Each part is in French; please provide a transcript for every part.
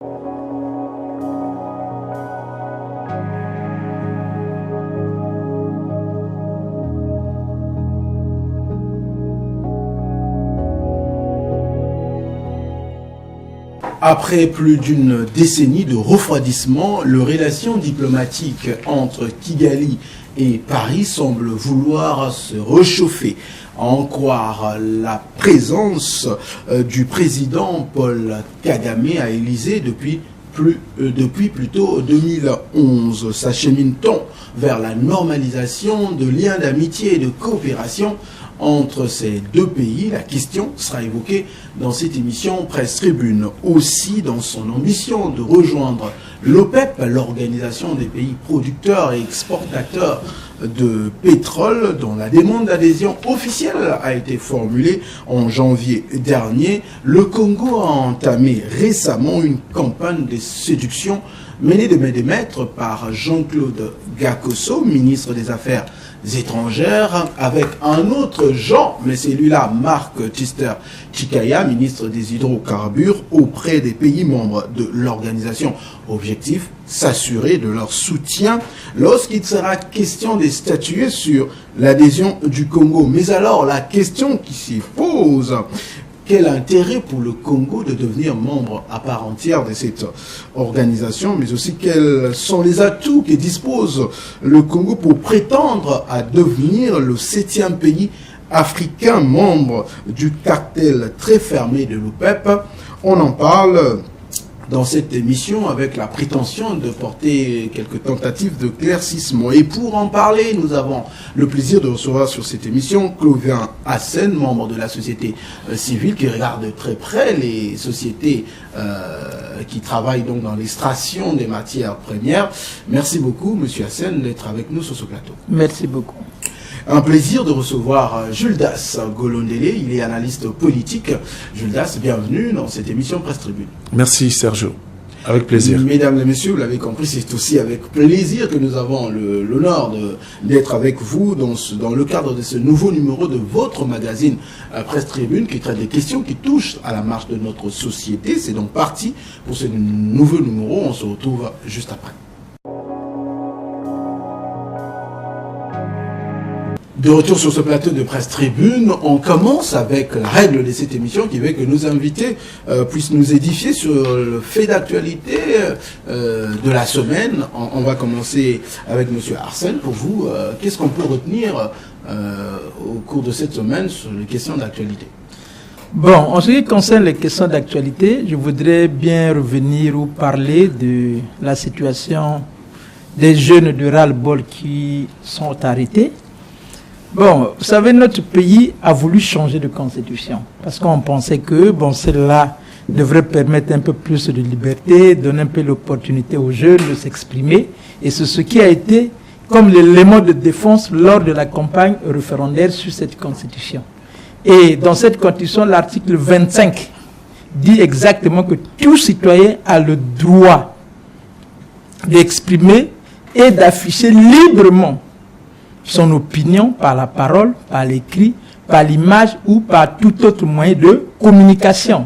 Après plus d'une décennie de refroidissement, les relations diplomatiques entre Kigali et Paris semblent vouloir se réchauffer. À en croire la présence du président Paul Kagame à l'Élysée depuis plutôt 2011. S'achemine-t-on vers la normalisation de liens d'amitié et de coopération entre ces deux pays? La question sera évoquée dans cette émission Presse Tribune. Aussi, dans son ambition de rejoindre l'OPEP, l'organisation des pays producteurs et exportateurs de pétrole, dont la demande d'adhésion officielle a été formulée en janvier dernier, le Congo a entamé récemment une campagne de séduction menée de main de maître par Jean-Claude Gakoso, ministre des Affaires étrangères, avec un autre Jean, mais c'est lui-là, Marc Tister Chikaya, ministre des hydrocarbures, auprès des pays membres de l'organisation. Objectif, s'assurer de leur soutien lorsqu'il sera question de statuer sur l'adhésion du Congo. Mais alors, la question qui s'y pose, quel intérêt pour le Congo de devenir membre à part entière de cette organisation, mais aussi quels sont les atouts que dispose le Congo pour prétendre à devenir le 7e pays africain membre du cartel très fermé de l'OPEP. On en parle dans cette émission avec la prétention de porter quelques tentatives de claircissement. Et pour en parler, nous avons le plaisir de recevoir sur cette émission Clovin Hassen, membre de la société civile, qui regarde de très près les sociétés qui travaillent donc dans l'extraction des matières premières. Merci beaucoup, Monsieur Hassen, d'être avec nous sur ce plateau. Merci beaucoup. Un plaisir de recevoir Jules Das Golondele, il est analyste politique. Jules Das, bienvenue dans cette émission Presse Tribune. Merci Sergio, avec plaisir. Mesdames et messieurs, vous l'avez compris, c'est aussi avec plaisir que nous avons l'honneur d'être avec vous dans le cadre de ce nouveau numéro de votre magazine Presse Tribune qui traite des questions qui touchent à la marche de notre société. C'est donc parti pour ce nouveau numéro, on se retrouve juste après. De retour sur ce plateau de Presse Tribune, on commence avec la règle de cette émission qui veut que nos invités puissent nous édifier sur le fait d'actualité de la semaine. On va commencer avec M. Hassen. Pour vous, qu'est-ce qu'on peut retenir au cours de cette semaine sur les questions d'actualité? Bon, en ce qui concerne les questions d'actualité, je voudrais bien revenir ou parler de la situation des jeunes de ras-le-bol qui sont arrêtés. Bon, vous savez, notre pays a voulu changer de constitution parce qu'on pensait que, bon, celle-là devrait permettre un peu plus de liberté, donner un peu l'opportunité aux jeunes de s'exprimer. Et c'est ce qui a été comme l'élément de défense lors de la campagne référendaire sur cette constitution. Et dans cette constitution, l'article 25 dit exactement que tout citoyen a le droit d'exprimer et d'afficher librement son opinion par la parole, par l'écrit, par l'image ou par tout autre moyen de communication.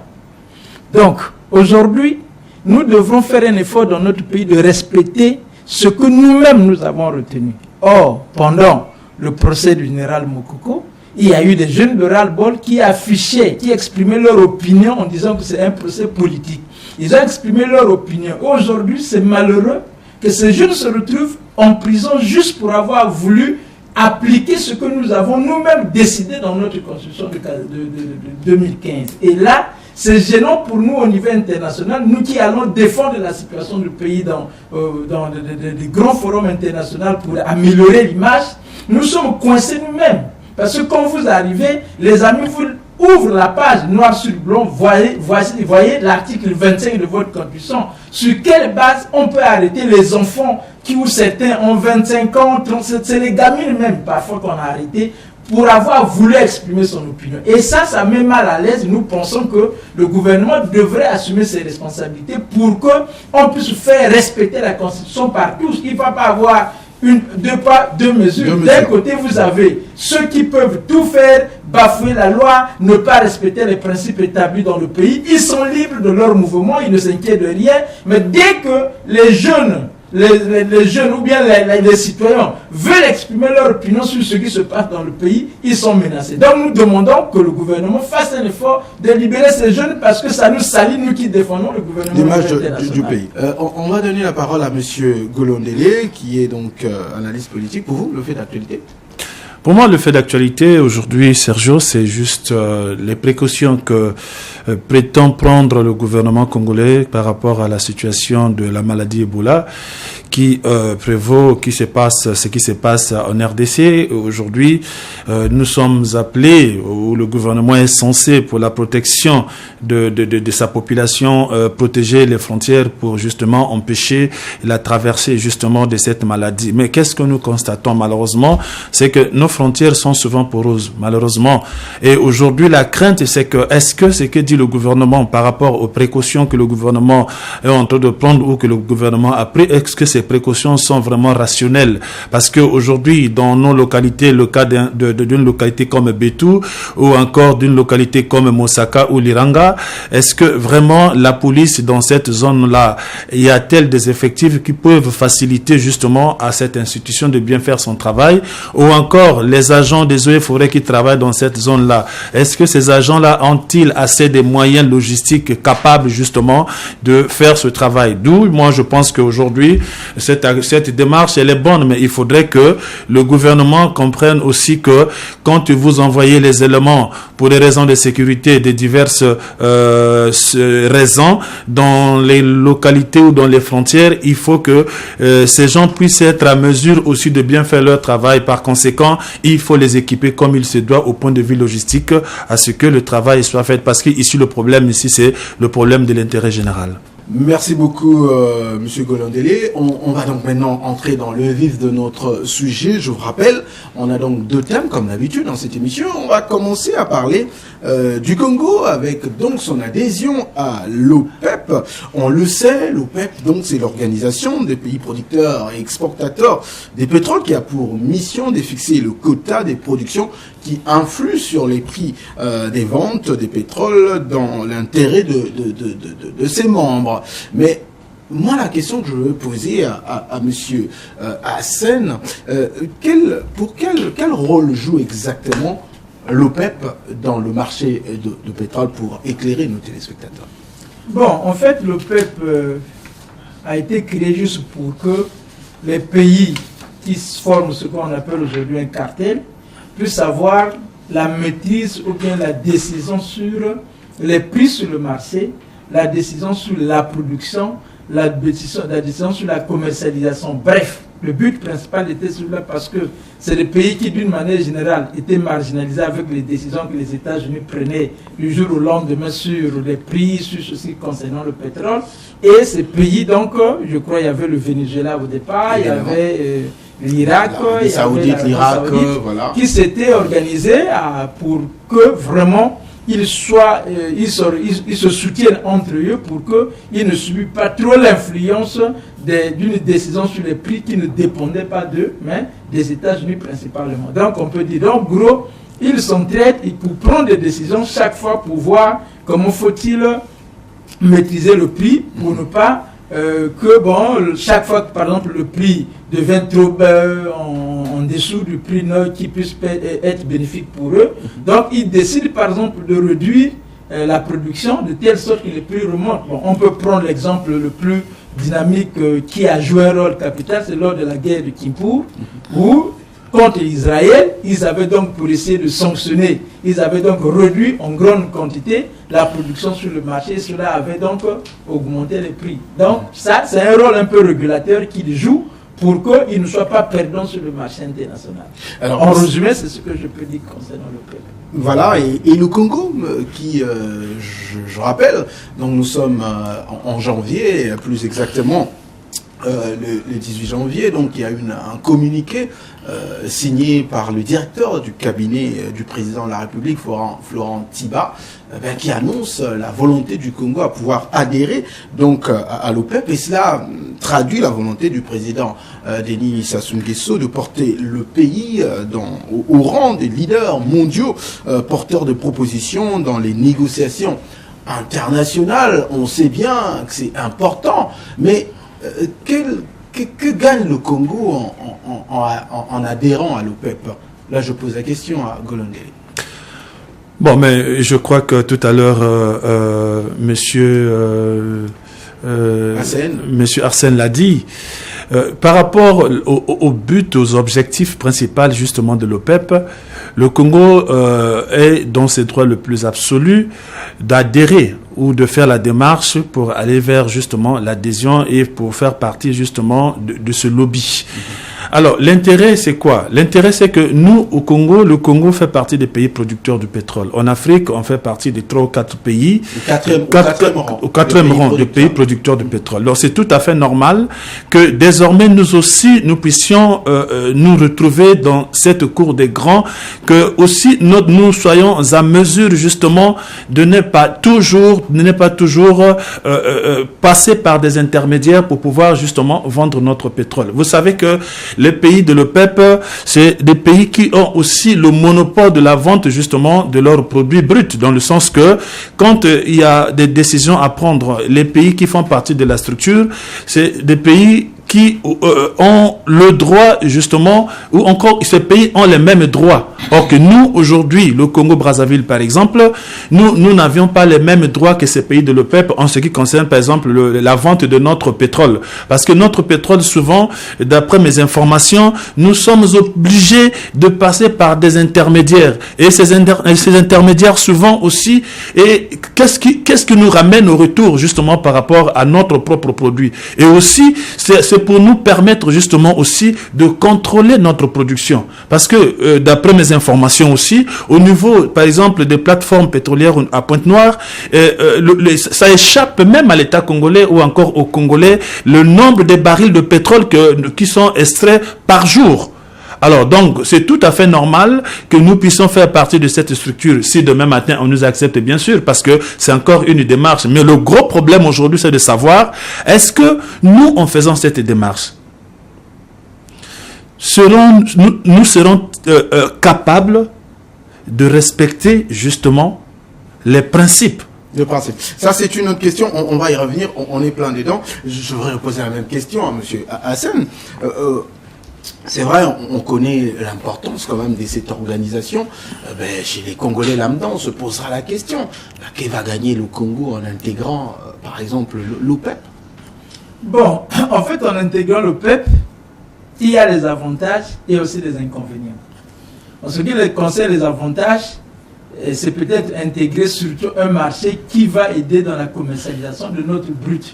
Donc, aujourd'hui, nous devrons faire un effort dans notre pays de respecter ce que nous-mêmes nous avons retenu. Or, pendant le procès du général Mokoko, il y a eu des jeunes de ras-le-bol qui affichaient, qui exprimaient leur opinion en disant que c'est un procès politique. Ils ont exprimé leur opinion. Aujourd'hui, c'est malheureux que ces jeunes se retrouvent en prison juste pour avoir voulu appliquer ce que nous avons nous-mêmes décidé dans notre constitution de 2015. Et là, c'est gênant pour nous au niveau international, nous qui allons défendre la situation du pays dans des grands forums internationaux pour améliorer l'image. Nous sommes coincés nous-mêmes. Parce que quand vous arrivez, les amis vous ouvrent la page noir sur blanc, voyez l'article 25 de votre constitution. Sur quelle base on peut arrêter les enfants qui, ou certains, ont 25 ans, 37, c'est les gamines même parfois qu'on a arrêté pour avoir voulu exprimer son opinion. Et ça met mal à l'aise. Nous pensons que le gouvernement devrait assumer ses responsabilités pour qu'on puisse faire respecter la Constitution par tous. Il ne va pas avoir deux pas, deux mesures. D'un côté, vous avez ceux qui peuvent tout faire, bafouer la loi, ne pas respecter les principes établis dans le pays. Ils sont libres de leur mouvement, ils ne s'inquiètent de rien. Mais dès que les jeunes ou bien les citoyens veulent exprimer leur opinion sur ce qui se passe dans le pays, ils sont menacés. Donc nous demandons que le gouvernement fasse un effort de libérer ces jeunes parce que ça nous salit, nous qui défendons le gouvernement. L'image du pays. On va donner la parole à M. Golondélé, qui est donc analyste politique. Pour vous, le fait d'actualité? Pour moi, le fait d'actualité aujourd'hui, Sergio, c'est juste les précautions que prétend prendre le gouvernement congolais par rapport à la situation de la maladie Ebola qui prévaut, ce qui se passe en RDC. Aujourd'hui, nous sommes appelés, ou le gouvernement est censé, pour la protection de sa population, protéger les frontières pour justement empêcher la traversée justement de cette maladie. Mais qu'est-ce que nous constatons malheureusement, c'est que nos frontières sont souvent poreuses, malheureusement. Et aujourd'hui, la crainte, c'est que, est-ce que ce que dit le gouvernement par rapport aux précautions que le gouvernement est en train de prendre ou que le gouvernement a pris, est-ce que ces précautions sont vraiment rationnelles? Parce que aujourd'hui, dans nos localités, le cas d'une localité comme Betou ou encore d'une localité comme Mosaka ou Liranga, est-ce que vraiment la police dans cette zone-là, y a-t-elle des effectifs qui peuvent faciliter justement à cette institution de bien faire son travail? Ou encore les agents des eaux et forêts qui travaillent dans cette zone-là, est-ce que ces agents-là ont-ils assez de moyens logistiques capables justement de faire ce travail? D'où moi je pense qu'aujourd'hui cette démarche elle est bonne, mais il faudrait que le gouvernement comprenne aussi que quand vous envoyez les éléments pour des raisons de sécurité, de diverses raisons dans les localités ou dans les frontières, il faut que ces gens puissent être à mesure aussi de bien faire leur travail. Par conséquent, il faut les équiper comme il se doit au point de vue logistique à ce que le travail soit fait, parce que ici le problème c'est le problème de l'intérêt général. Merci beaucoup, Monsieur Golondélé. On va donc maintenant entrer dans le vif de notre sujet. Je vous rappelle, on a donc deux thèmes, comme d'habitude, dans cette émission. On va commencer à parler du Congo, avec donc son adhésion à l'OPEP. On le sait, l'OPEP, donc, c'est l'organisation des pays producteurs et exportateurs des pétroles qui a pour mission de fixer le quota des productions qui influent sur les prix des ventes des pétroles dans l'intérêt de ses membres. Mais moi, la question que je veux poser à Monsieur Hassen, quel rôle joue exactement l'OPEP dans le marché de pétrole pour éclairer nos téléspectateurs? Bon, en fait, l'OPEP a été créé juste pour que les pays qui forment ce qu'on appelle aujourd'hui un cartel puissent avoir la maîtrise ou bien la décision sur les prix sur le marché, la décision sur la production, la décision sur la commercialisation. Bref, le but principal était celui-là parce que c'est les pays qui, d'une manière générale, étaient marginalisés avec les décisions que les États-Unis prenaient du jour au lendemain sur les prix, sur ceci concernant le pétrole. Et ces pays, donc, je crois qu'il y avait le Venezuela au départ, il y avait l'Irak, il y avait l'Irak, voilà, qui s'était organisé pour que vraiment ils se soutiennent entre eux pour qu'ils ne subissent pas trop l'influence d'une décision sur les prix qui ne dépendait pas d'eux, mais des États-Unis principalement. Donc on peut dire, donc gros, ils s'entraident pour prendre des décisions chaque fois pour voir comment faut-il maîtriser le prix pour ne pas chaque fois que par exemple le prix devient trop en dessous du prix qui puisse être bénéfique pour eux. Donc ils décident par exemple de réduire la production de telle sorte que les prix remontent. Bon, on peut prendre l'exemple le plus dynamique qui a joué un rôle capital, c'est lors de la guerre de Kippour, où contre Israël, ils avaient donc, pour essayer de sanctionner, ils avaient donc réduit en grande quantité la production sur le marché. Cela avait donc augmenté les prix. Donc ça, c'est un rôle un peu régulateur qu'il joue pour qu'il ne soit pas perdant sur le marché international. Alors, en résumé, c'est ce que je peux dire concernant le peuple. Voilà, et le Congo, qui, je rappelle, donc nous sommes en janvier, plus exactement le 18 janvier, donc il y a eu un communiqué signé par le directeur du cabinet du président de la République, Florent Tiba, qui annonce la volonté du Congo à pouvoir adhérer donc à l'OPEP, et cela traduit la volonté du président Denis Sassou Nguesso de porter le pays au rang des leaders mondiaux porteurs de propositions dans les négociations internationales. On sait bien que c'est important, mais que gagne le Congo en adhérant à l'OPEP? Là, je pose la question à Golondeli. Bon, mais je crois que tout à l'heure, monsieur Arsène l'a dit. Par rapport au but, aux objectifs principaux justement de l'OPEP, le Congo est dans ses droits le plus absolu d'adhérer ou de faire la démarche pour aller vers justement l'adhésion et pour faire partie justement de ce lobby. Alors, l'intérêt, c'est quoi? L'intérêt, c'est que nous, au Congo, le Congo fait partie des pays producteurs du pétrole. En Afrique, on fait partie des 3 ou 4 pays. Au quatrième rang des pays producteurs de pétrole. Donc, c'est tout à fait normal que désormais, nous aussi, nous puissions nous retrouver dans cette cour des grands, que aussi nous soyons à mesure, justement, de ne pas toujours passer par des intermédiaires pour pouvoir, justement, vendre notre pétrole. Vous savez que les pays de l'OPEP, c'est des pays qui ont aussi le monopole de la vente justement de leurs produits bruts, dans le sens que quand il y a des décisions à prendre, les pays qui font partie de la structure, c'est des pays qui ont le droit justement, ou encore ces pays ont les mêmes droits. Or que nous, aujourd'hui, le Congo-Brazzaville par exemple, nous n'avions pas les mêmes droits que ces pays de l'OPEP en ce qui concerne par exemple la vente de notre pétrole. Parce que notre pétrole, souvent, d'après mes informations, nous sommes obligés de passer par des intermédiaires. Et ces intermédiaires souvent aussi, et qu'est-ce qui nous ramène au retour justement par rapport à notre propre produit. Et aussi, c'est pour nous permettre justement aussi de contrôler notre production. Parce que d'après mes informations aussi, au niveau par exemple des plateformes pétrolières à Pointe-Noire, ça échappe même à l'État congolais ou encore aux Congolais le nombre de barils de pétrole qui sont extraits par jour. Alors donc, c'est tout à fait normal que nous puissions faire partie de cette structure si demain matin on nous accepte, bien sûr, parce que c'est encore une démarche. Mais le gros problème aujourd'hui, c'est de savoir, est-ce que nous, en faisant cette démarche, nous serons capables de respecter justement les principes? Le principe. Ça, c'est une autre question. On va y revenir. On est plein dedans. Je voudrais poser la même question à M. Hassen. C'est vrai, on connaît l'importance quand même de cette organisation. Chez les Congolais lambda, on se posera la question. Qui va gagner le Congo en intégrant, par exemple, l'OPEP? Bon, en fait, en intégrant l'OPEP, il y a les avantages et aussi les inconvénients. En ce qui concerne les avantages, c'est peut-être intégrer surtout un marché qui va aider dans la commercialisation de notre brut.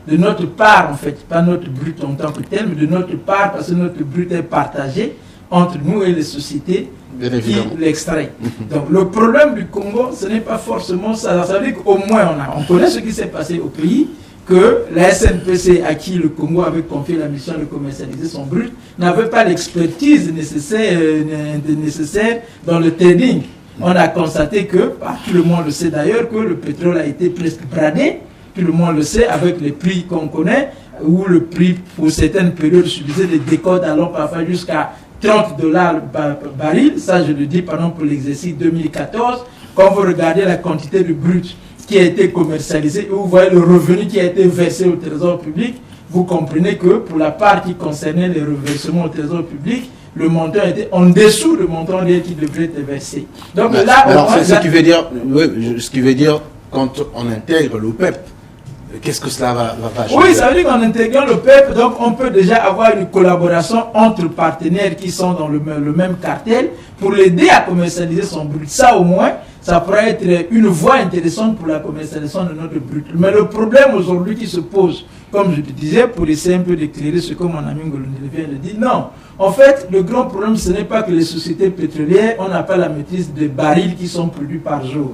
De notre part, en fait, pas notre brut en tant que tel, mais de notre part, parce que notre brut est partagé entre nous et les sociétés qui l'extraient. Donc, le problème du Congo, ce n'est pas forcément ça. Ça veut dire qu'au moins, on connaît ce qui s'est passé au pays, que la SNPC, à qui le Congo avait confié la mission de commercialiser son brut, n'avait pas l'expertise nécessaire dans le trading. On a constaté que, tout le monde le sait d'ailleurs, que le pétrole a été presque bradé. Tout le monde le sait, avec les prix qu'on connaît, où le prix pour certaines périodes subissait des décotes allant parfois jusqu'à $30 par baril. Ça, je le dis par exemple pour l'exercice 2014. Quand vous regardez la quantité de brut qui a été commercialisée, vous voyez le revenu qui a été versé au trésor public, vous comprenez que pour la part qui concernait les reversements au trésor public, le montant était en dessous du montant qui devrait être versé. Donc là, alors, ce qui veut dire, quand on intègre l'OPEP, qu'est-ce que cela va changer? Oui, ça veut dire qu'en intégrant le PEP, donc on peut déjà avoir une collaboration entre partenaires qui sont dans le même cartel pour l'aider à commercialiser son brut. Ça au moins, ça pourrait être une voie intéressante pour la commercialisation de notre brut. Mais le problème aujourd'hui qui se pose, comme je le disais, pour essayer un peu d'éclairer ce que mon ami Golondeli vient de dire, non. En fait, le grand problème, ce n'est pas que les sociétés pétrolières, on n'a pas la maîtrise des barils qui sont produits par jour.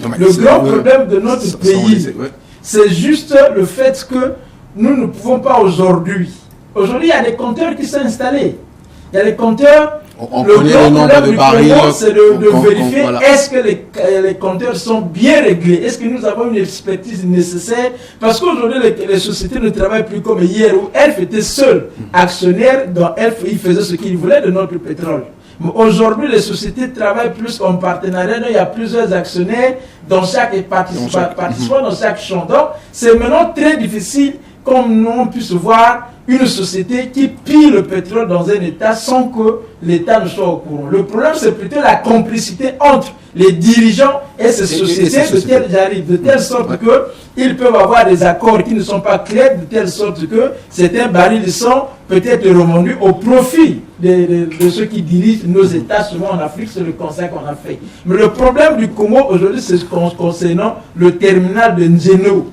Non, le grand problème de notre pays, c'est juste le fait que nous ne pouvons pas aujourd'hui. Aujourd'hui, il y a des compteurs qui sont installés. Il y a des compteurs On connaît le nombre de barils. C'est de vérifier est-ce que les compteurs sont bien réglés, est-ce que nous avons une expertise nécessaire, parce qu'aujourd'hui les sociétés ne travaillent plus comme hier où Elf était seul actionnaire, dont Elf il faisait ce qu'il voulait de notre pétrole. Aujourd'hui, les sociétés travaillent plus en partenariat. Il y a plusieurs actionnaires dans chaque participant dans chaque champ. Donc, c'est maintenant très difficile, comme nous on puisse voir une société qui pille le pétrole dans un État sans que l'État ne soit au courant. Le problème, c'est plutôt la complicité entre les dirigeants et ces sociétés, de telle sorte qu'ils peuvent avoir des accords qui ne sont pas clairs, de telle sorte que certains barils sont peut-être revendus au profit de ceux qui dirigent nos États, souvent en Afrique, c'est le constat qu'on a fait. Mais le problème du Congo aujourd'hui, c'est concernant le terminal de Njeno.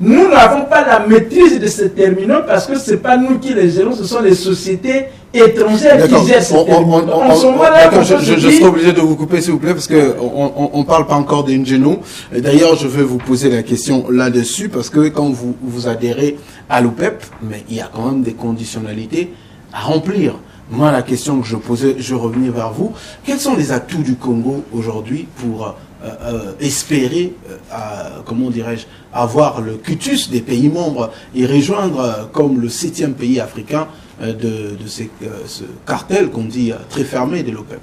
Nous n'avons pas la maîtrise de ces terminaux parce que ce n'est pas nous qui les gérons, ce sont les sociétés étrangères qui gèrent ces terminaux. Je serai obligé de vous couper s'il vous plaît parce qu'on ne parle pas encore d'Ngeno. D'ailleurs, je veux vous poser la question là-dessus parce que quand vous adhérez à l'OPEP, mais il y a quand même des conditionnalités à remplir. Moi, la question que je posais, je revenais vers vous. Quels sont les atouts du Congo aujourd'hui pour espérer, comment dirais-je, avoir le cutus des pays membres et rejoindre comme le 7e pays africain de ce cartel qu'on dit très fermé de l'OPEP.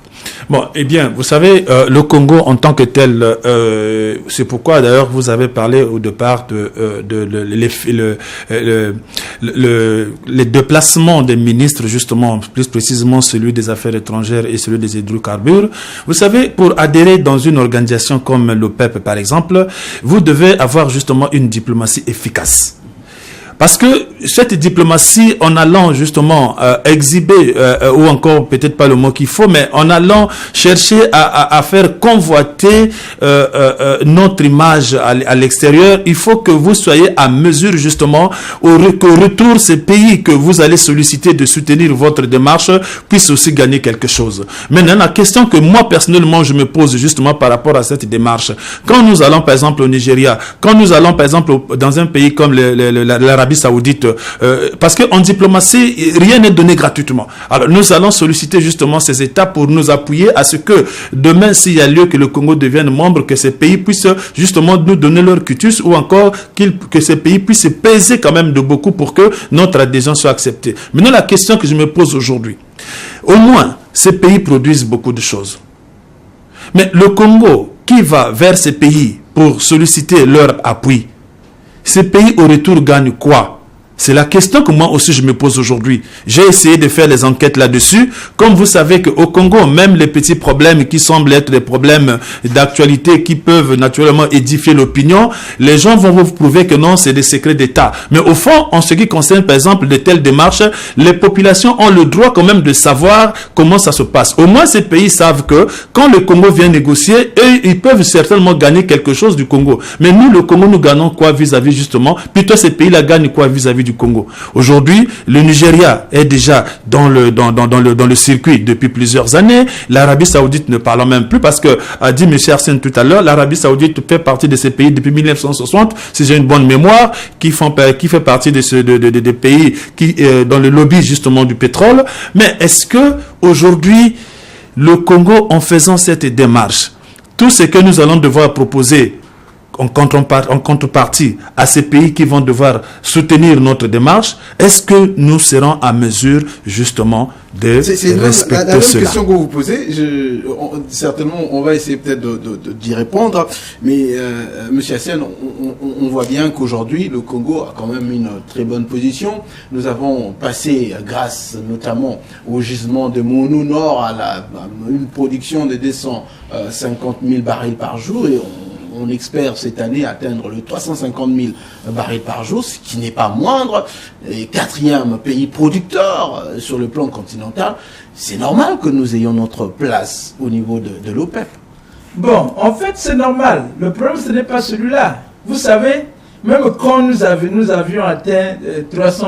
Bon, eh bien, vous savez, le Congo en tant que tel, c'est pourquoi d'ailleurs vous avez parlé au départ les déplacements des ministres, justement, plus précisément celui des affaires étrangères et celui des hydrocarbures. Vous savez, pour adhérer dans une organisation comme l'OPEP, par exemple, vous devez avoir justement une diplomatie efficace. Parce que cette diplomatie, en allant justement exhiber, ou encore peut-être pas le mot qu'il faut, mais en allant chercher à faire convoiter notre image à l'extérieur, il faut que vous soyez à mesure justement qu'au retour, ces pays que vous allez solliciter de soutenir votre démarche puissent aussi gagner quelque chose. Maintenant, la question que moi personnellement je me pose justement par rapport à cette démarche, quand nous allons par exemple au Nigeria, quand nous allons par exemple dans un pays comme l'Arabie Saoudite, parce qu'en diplomatie, rien n'est donné gratuitement. Alors, nous allons solliciter justement ces États pour nous appuyer à ce que demain, s'il y a lieu que le Congo devienne membre, que ces pays puissent justement nous donner leur cutus ou encore que ces pays puissent peser quand même de beaucoup pour que notre adhésion soit acceptée. Maintenant, la question que je me pose aujourd'hui, au moins, ces pays produisent beaucoup de choses. Mais le Congo, qui va vers ces pays pour solliciter leur appui, ces pays au retour gagnent quoi? C'est la question que moi aussi je me pose aujourd'hui. J'ai essayé de faire les enquêtes là-dessus. Comme vous savez qu'au Congo, même les petits problèmes qui semblent être des problèmes d'actualité qui peuvent naturellement édifier l'opinion, les gens vont vous prouver que non, c'est des secrets d'État. Mais au fond, en ce qui concerne par exemple de telles démarches, les populations ont le droit quand même de savoir comment ça se passe. Au moins, ces pays savent que quand le Congo vient négocier, eux, ils peuvent certainement gagner quelque chose du Congo. Mais nous, le Congo, nous gagnons quoi vis-à-vis justement? Plutôt, ces pays-là gagnent quoi vis-à-vis du Congo. Aujourd'hui, le Nigeria est déjà dans le circuit depuis plusieurs années. L'Arabie Saoudite ne parlons même plus parce que, a dit M. Arsène tout à l'heure, l'Arabie Saoudite fait partie de ces pays depuis 1960, si j'ai une bonne mémoire, qui fait partie des pays qui dans le lobby justement du pétrole. Mais est-ce que aujourd'hui, le Congo, en faisant cette démarche, tout ce que nous allons devoir proposer en contrepartie à ces pays qui vont devoir soutenir notre démarche, est-ce que nous serons à mesure justement de respecter la même cela? Question que vous posez, certainement on va essayer peut-être d'y répondre, mais Monsieur Hassen, on voit bien qu'aujourd'hui le Congo a quand même une très bonne position. Nous avons passé, grâce notamment au gisement de Monu Nord, à une production de 250 000 barils par jour, et on espère cette année atteindre le 350 000 barils par jour, ce qui n'est pas moindre. Et 4e pays producteur sur le plan continental, c'est normal que nous ayons notre place au niveau de l'OPEP. Bon, en fait, c'est normal. Le problème, ce n'est pas celui-là. Vous savez, même quand nous avions atteint 300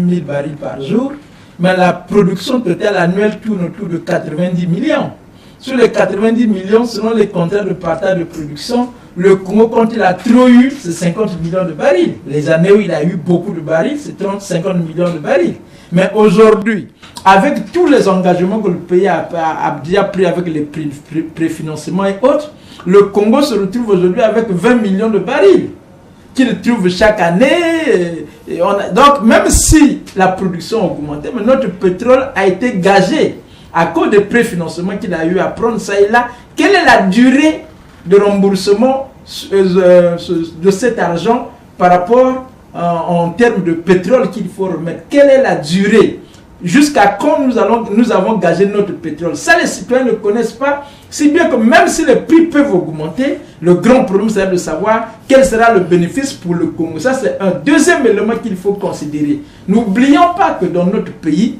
000 barils par jour, mais la production totale annuelle tourne autour de 90 millions. Sur les 90 millions, selon les contrats de partage de production, le Congo, quand il a trop eu, c'est 50 millions de barils. Les années où il a eu beaucoup de barils, c'est 50 millions de barils. Mais aujourd'hui, avec tous les engagements que le pays a déjà pris avec les préfinancements et autres, le Congo se retrouve aujourd'hui avec 20 millions de barils qu'il trouve chaque année. Donc, même si la production a augmenté, mais notre pétrole a été gagé à cause des préfinancements qu'il a eu à prendre ça et là. Quelle est la durée de remboursement de cet argent par rapport en termes de pétrole qu'il faut remettre? Quelle est la durée? Jusqu'à quand nous avons gagé notre pétrole? Ça, les citoyens ne connaissent pas, si bien que même si les prix peuvent augmenter, le grand problème, c'est de savoir quel sera le bénéfice pour le Congo. Ça, c'est un deuxième élément qu'il faut considérer. N'oublions pas que dans notre pays,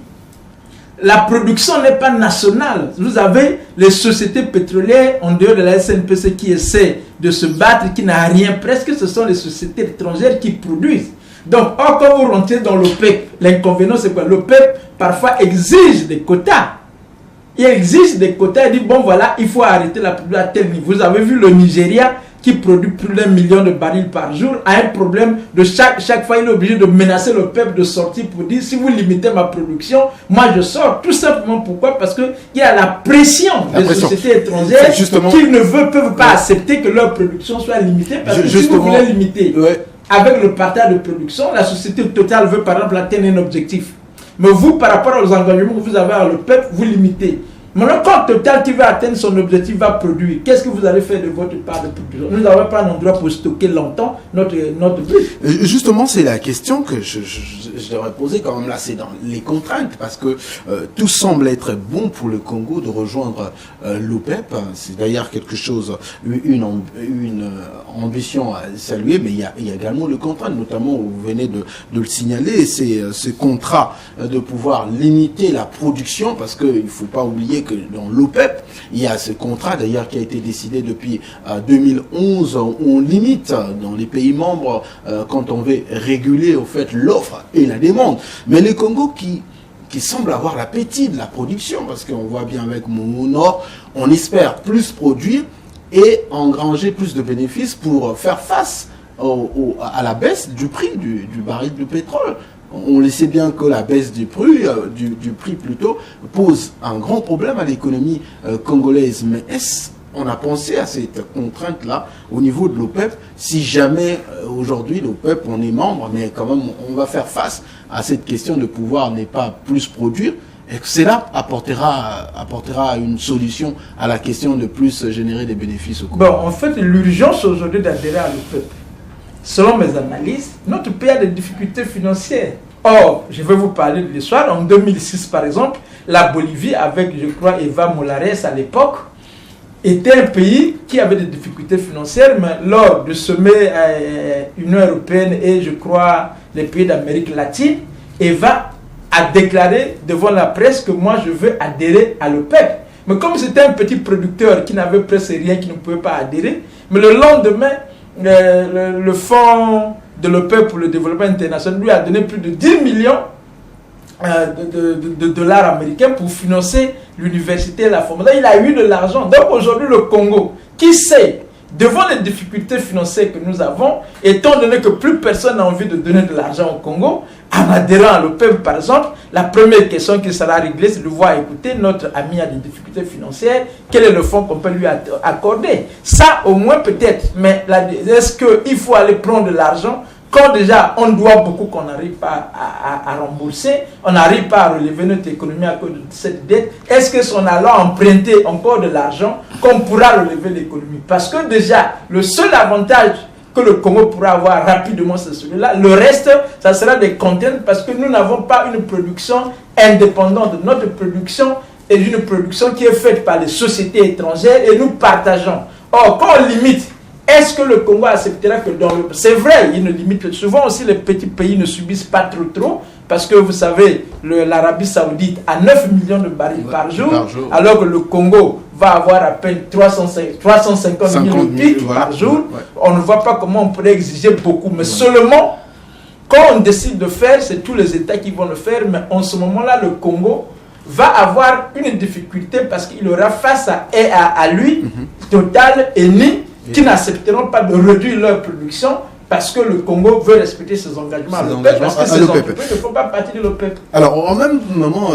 la production n'est pas nationale. Vous avez les sociétés pétrolières en dehors de la SNPC qui essaient de se battre, qui n'a rien presque, ce sont les sociétés étrangères qui produisent. Donc, quand vous rentrez dans l'OPEP, l'inconvénient c'est quoi? L'OPEP parfois exige des quotas. Il exige des quotas, il dit bon voilà, il faut arrêter la production à tel niveau. Vous avez vu le Nigeria qui produit plus d'1 million de barils par jour, a un problème de chaque fois il est obligé de menacer le peuple de sortir pour dire si vous limitez ma production, moi je sors. Tout simplement pourquoi? Parce qu'il y a la pression des sociétés étrangères qui ne peuvent pas accepter que leur production soit limitée parce que si vous voulez limiter avec le partage de production, la société Total veut par exemple atteindre un objectif. Mais vous, par rapport aux engagements que vous avez avec le peuple, vous limitez. Maintenant, quand Total qui va atteindre son objectif va produire, qu'est-ce que vous allez faire de votre part de production? Nous n'avons pas un endroit pour stocker longtemps notre blé. Justement, c'est la question que je devrais poser quand même là, c'est dans les contraintes, parce que tout semble être bon pour le Congo de rejoindre l'OPEP. C'est d'ailleurs quelque chose, une ambition à saluer, mais il y a également le contrainte, notamment, vous venez de le signaler, c'est ce contrat de pouvoir limiter la production, parce qu'il ne faut pas oublier que dans l'OPEP, il y a ce contrat d'ailleurs qui a été décidé depuis 2011 où on limite dans les pays membres quand on veut réguler au fait l'offre et la demande. Mais le Congo qui semble avoir l'appétit de la production, parce qu'on voit bien avec Momo Nord, on espère plus produire et engranger plus de bénéfices pour faire face à la baisse du prix du baril de pétrole. On le sait bien que la baisse du prix plutôt pose un grand problème à l'économie congolaise. Mais est-ce qu'on a pensé à cette contrainte-là au niveau de l'OPEP? Si jamais aujourd'hui l'OPEP on est membre, mais quand même on va faire face à cette question de pouvoir n'est pas plus produire, et que cela apportera une solution à la question de plus générer des bénéfices au Congo. Bon, en fait, l'urgence aujourd'hui d'adhérer à l'OPEP, selon mes analyses, notre pays a des difficultés financières. Or, je vais vous parler de l'histoire. En 2006, par exemple, la Bolivie, avec, je crois, Eva Molares à l'époque, était un pays qui avait des difficultés financières, mais lors de sommet Union européenne et, je crois, les pays d'Amérique latine, Eva a déclaré devant la presse que moi, je veux adhérer à l'OPEP. Mais comme c'était un petit producteur qui n'avait presque rien, qui ne pouvait pas adhérer, mais le lendemain, le fonds de l'OPEP pour le développement international lui a donné plus de 10 millions de dollars américains pour financer l'université et la formation. Il a eu de l'argent. Donc aujourd'hui le Congo, qui sait, devant les difficultés financières que nous avons, étant donné que plus personne n'a envie de donner de l'argent au Congo, en adhérant à l'OPEP par exemple, la première question qui sera réglée, c'est de voir, écouter, notre ami a des difficultés financières, quel est le fonds qu'on peut lui accorder? Ça au moins peut-être, mais est-ce qu'il faut aller prendre de l'argent quand déjà on doit beaucoup qu'on n'arrive pas à rembourser, on n'arrive pas à relever notre économie à cause de cette dette? Est-ce que si on allant emprunter encore de l'argent, qu'on pourra relever l'économie? Parce que déjà, le seul avantage que le Congo pourra avoir rapidement, c'est celui-là. Le reste, ça sera des contraintes parce que nous n'avons pas une production indépendante. Notre production est une production qui est faite par les sociétés étrangères et nous partageons. Or, quand on limite, est-ce que le Congo acceptera que dans le... C'est vrai, il ne limite souvent aussi, les petits pays ne subissent pas trop, parce que vous savez, l'Arabie Saoudite a 9 millions de barils par jour, alors que le Congo va avoir à peine 350 000 pics par jour. Ouais. On ne voit pas comment on pourrait exiger beaucoup, mais seulement, quand on décide de faire, c'est tous les États qui vont le faire, mais en ce moment-là, le Congo va avoir une difficulté parce qu'il aura face à lui, Total et Eni, qui n'accepteront pas de réduire leur production parce que le Congo veut respecter ses engagements à l'OPEP, parce que ces entreprises ne font pas partie de l'OPEP. Alors, en même moment,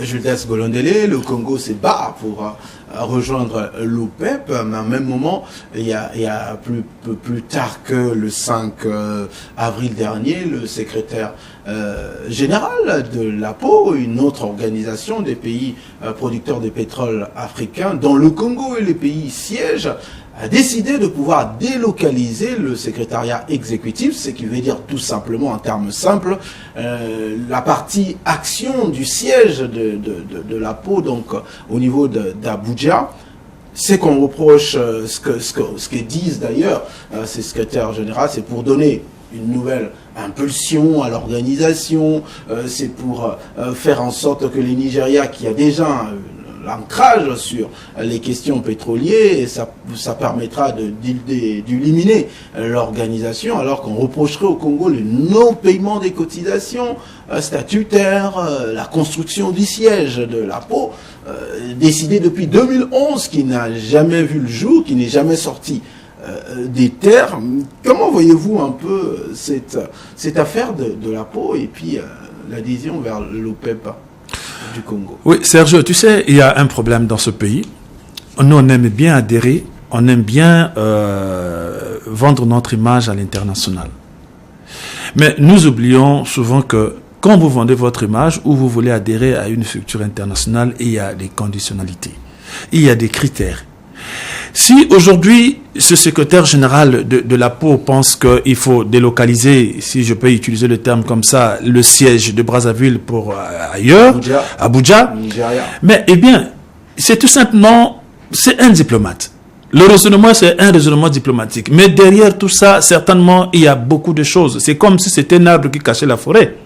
Julius Golondele, le Congo se bat pour rejoindre l'OPEP, mais en même moment, il y a plus tard que le 5 avril dernier, le secrétaire général de l'APO, une autre organisation des pays producteurs de pétrole africains, dont le Congo et les pays siègent, a décidé de pouvoir délocaliser le secrétariat exécutif, ce qui veut dire tout simplement, en termes simples, la partie action du siège de l'APO, donc au niveau d'Abuja. C'est qu'on reproche, ce que disent d'ailleurs ces secrétaires généraux, c'est pour donner une nouvelle impulsion à l'organisation, c'est pour faire en sorte que les Nigérias, qui a déjà l'ancrage sur les questions pétrolières, et ça permettra d'éliminer l'organisation, alors qu'on reprocherait au Congo le non-paiement des cotisations statutaires, la construction du siège de l'APO, décidé depuis 2011, qui n'a jamais vu le jour, qui n'est jamais sorti des terres. Comment voyez-vous un peu cette affaire de l'APO et puis l'adhésion vers l'OPEP du Congo? Oui, Sergio, tu sais, il y a un problème dans ce pays. Nous, on aime bien adhérer, on aime bien vendre notre image à l'international. Mais nous oublions souvent que quand vous vendez votre image ou vous voulez adhérer à une structure internationale, il y a des conditionnalités, il y a des critères. Si aujourd'hui, ce secrétaire général de l'APO pense qu'il faut délocaliser, si je peux utiliser le terme comme ça, le siège de Brazzaville pour ailleurs, Abuja, mais eh bien, c'est tout simplement, c'est un diplomate. Le raisonnement, c'est un raisonnement diplomatique. Mais derrière tout ça, certainement, il y a beaucoup de choses. C'est comme si c'était un arbre qui cachait la forêt.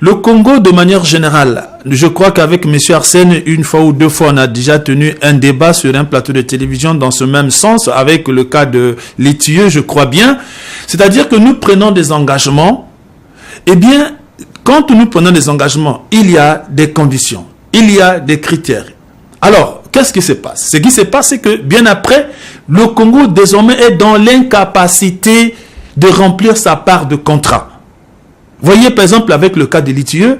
Le Congo, de manière générale, je crois qu'avec M. Arsène, une fois ou deux fois, on a déjà tenu un débat sur un plateau de télévision dans ce même sens, avec le cas de Litieux, je crois bien. C'est-à-dire que nous prenons des engagements. Eh bien, quand nous prenons des engagements, il y a des conditions, il y a des critères. Alors, qu'est-ce qui se passe? Ce qui se passe, c'est que bien après, le Congo désormais est dans l'incapacité de remplir sa part de contrat. Voyez par exemple avec le cas de Litieux,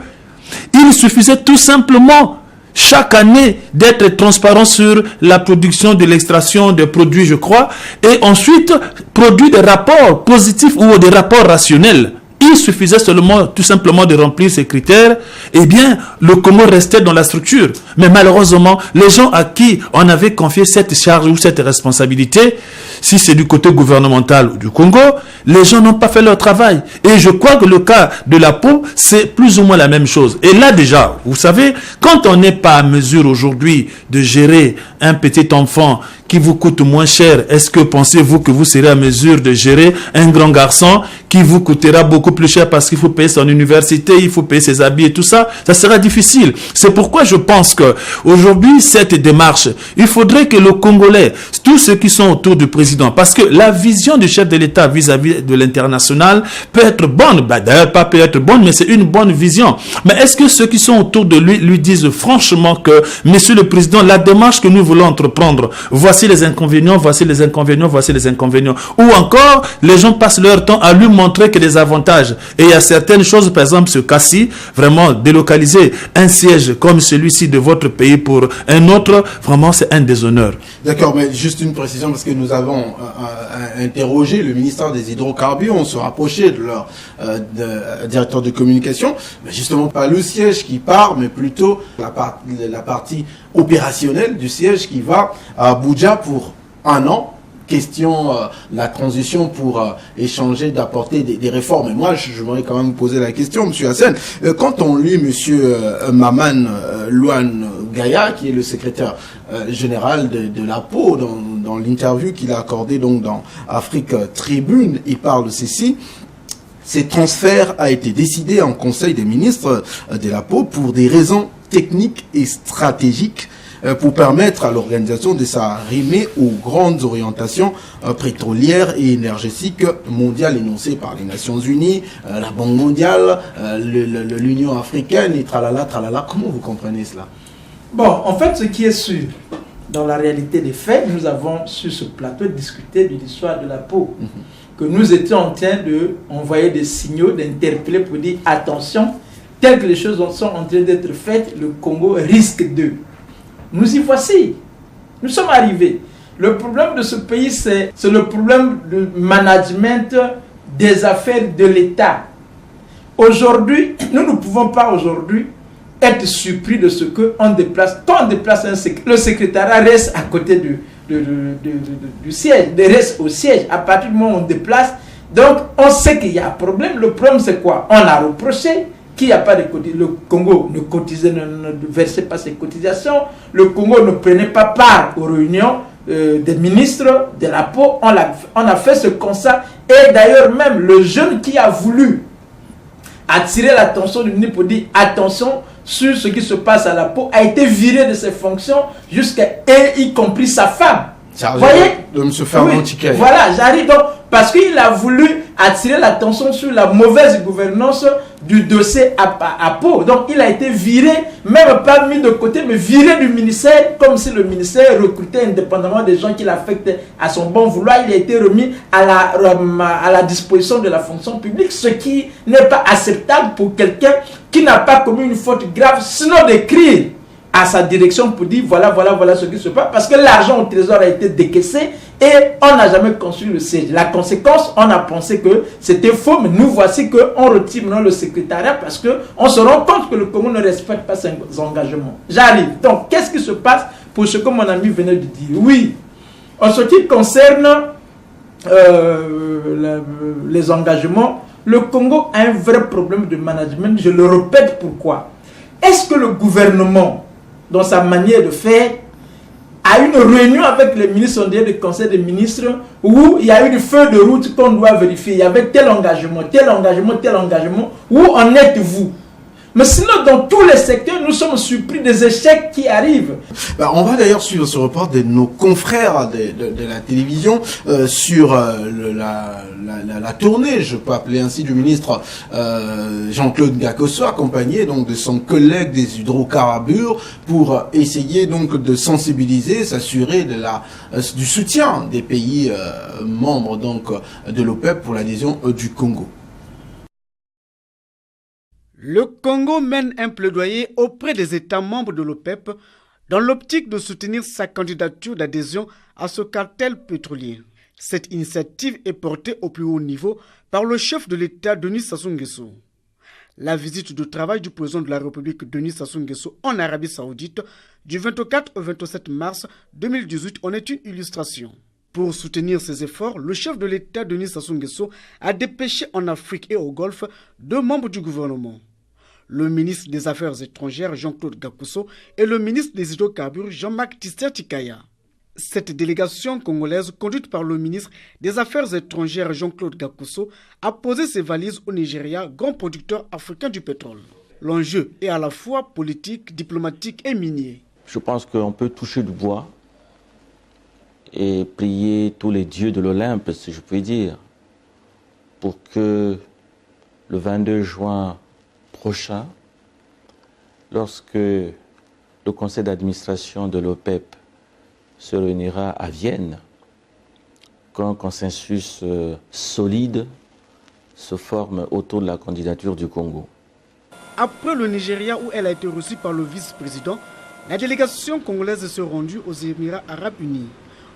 il suffisait tout simplement chaque année d'être transparent sur la production de l'extraction des produits, je crois, et ensuite produire des rapports positifs ou des rapports rationnels. Il suffisait seulement, tout simplement, de remplir ces critères. Eh bien, le Congo restait dans la structure. Mais malheureusement, les gens à qui on avait confié cette charge ou cette responsabilité, si c'est du côté gouvernemental ou du Congo, les gens n'ont pas fait leur travail. Et je crois que le cas de l'APO, c'est plus ou moins la même chose. Et là déjà, vous savez, quand on n'est pas à mesure aujourd'hui de gérer un petit enfant qui vous coûte moins cher, est-ce que pensez-vous que vous serez à mesure de gérer un grand garçon qui vous coûtera beaucoup plus cher parce qu'il faut payer son université, il faut payer ses habits et tout ça? Ça sera difficile. C'est pourquoi je pense que aujourd'hui, cette démarche, il faudrait que le Congolais, tous ceux qui sont autour du président, parce que la vision du chef de l'État vis-à-vis de l'international peut être bonne, d'ailleurs pas peut être bonne, mais c'est une bonne vision. Mais est-ce que ceux qui sont autour de lui disent franchement que, monsieur le président, la démarche que nous voulons entreprendre, voici les inconvénients, voici les inconvénients, voici les inconvénients. Ou encore, les gens passent leur temps à lui montrer que des avantages. Et il y a certaines choses, par exemple ce cas-ci, vraiment délocaliser un siège comme celui-ci de votre pays pour un autre, vraiment c'est un déshonneur. D'accord, mais juste une précision, parce que nous avons interrogé le ministère des Hydrocarbures, on se rapprochait de leur directeur de communication, mais justement pas le siège qui part, mais plutôt la partie opérationnelle du siège qui va à Abuja pour un an. Question, la transition pour échanger, d'apporter des réformes. Et moi, je voudrais quand même poser la question, M. Hassen. Quand on lit M. Maman Louane Gaya, qui est le secrétaire général de l'APO, dans l'interview qu'il a accordée donc dans Afrique Tribune, il parle de ceci. Ces transferts a été décidé en Conseil des ministres de l'APO pour des raisons techniques et stratégiques, pour permettre à l'organisation de s'arrimer aux grandes orientations pétrolières et énergétiques mondiales énoncées par les Nations Unies, la Banque mondiale, l'Union africaine et tralala, tralala. Comment vous comprenez cela? Bon, en fait, ce qui est sûr, dans la réalité des faits, nous avons sur ce plateau discuté de l'histoire de l'APO. que nous étions en train d'envoyer des signaux, d'interpeller pour dire attention, telles que les choses sont en train d'être faites, le Congo risque de. Nous y voici. Nous sommes arrivés. Le problème de ce pays, c'est le problème du management des affaires de l'État. Aujourd'hui, nous ne pouvons pas aujourd'hui être surpris de ce qu'on déplace. Quand on déplace le secrétariat reste à côté du siège, reste au siège. À partir du moment où on déplace, donc on sait qu'il y a un problème. Le problème c'est quoi? On a reproché qu'il n'y a pas de cotisation. Le Congo ne cotisait, ne versait pas ses cotisations. Le Congo ne prenait pas part aux réunions des ministres de la peau. On a fait ce constat. Et d'ailleurs même le jeune qui a voulu attirer l'attention du ministre pour dire attention sur ce qui se passe à la peau a été viré de ses fonctions y compris sa femme. Vous voyez, de M. Fernand Tchikai. Voilà, j'arrive donc parce qu'il a voulu attirer l'attention sur la mauvaise gouvernance du dossier à Pau. Donc il a été viré, même pas mis de côté, mais viré du ministère, comme si le ministère recrutait indépendamment des gens qui l'affectent à son bon vouloir. Il a été remis à la disposition de la fonction publique, ce qui n'est pas acceptable pour quelqu'un qui n'a pas commis une faute grave, sinon d'écrire à sa direction pour dire voilà ce qui se passe, parce que l'argent au trésor a été décaissé et on n'a jamais construit le siège. La conséquence, on a pensé que c'était faux, mais nous voici qu'on retire maintenant le secrétariat parce qu'on se rend compte que le Congo ne respecte pas ses engagements. J'arrive. Donc, qu'est-ce qui se passe pour ce que mon ami venait de dire? Oui, en ce qui concerne les engagements, le Congo a un vrai problème de management. Je le répète pourquoi. Est-ce que le gouvernement, dans sa manière de faire, a une réunion avec les ministres du Conseil des ministres où il y a eu une feuille de route qu'on doit vérifier. Il y avait tel engagement, où en êtes-vous? Mais sinon, dans tous les secteurs, nous sommes surpris des échecs qui arrivent. On va d'ailleurs suivre ce report de nos confrères de la télévision sur la tournée, je peux appeler ainsi, du ministre Jean-Claude Gakosso, accompagné donc de son collègue des hydrocarbures, pour essayer donc de sensibiliser, s'assurer du soutien des pays membres donc de l'OPEP pour l'adhésion du Congo. Le Congo mène un plaidoyer auprès des États membres de l'OPEP dans l'optique de soutenir sa candidature d'adhésion à ce cartel pétrolier. Cette initiative est portée au plus haut niveau par le chef de l'État Denis Sassou Nguesso. La visite de travail du président de la République Denis Sassou Nguesso en Arabie Saoudite du 24 au 27 mars 2018 en est une illustration. Pour soutenir ces efforts, le chef de l'État Denis Sassou Nguesso a dépêché en Afrique et au Golfe 2 membres du gouvernement. Le ministre des Affaires étrangères Jean-Claude Gakosso et le ministre des Hydrocarbures Jean-Marc Tister-Tikaya. Cette délégation congolaise, conduite par le ministre des Affaires étrangères Jean-Claude Gakosso, a posé ses valises au Nigeria, grand producteur africain du pétrole. L'enjeu est à la fois politique, diplomatique et minier. Je pense qu'on peut toucher du bois et prier tous les dieux de l'Olympe, si je puis dire, pour que le 22 juin prochain, lorsque le conseil d'administration de l'OPEP se réunira à Vienne, qu'un consensus solide se forme autour de la candidature du Congo. Après le Nigeria, où elle a été reçue par le vice-président, la délégation congolaise s'est rendue aux Émirats arabes unis,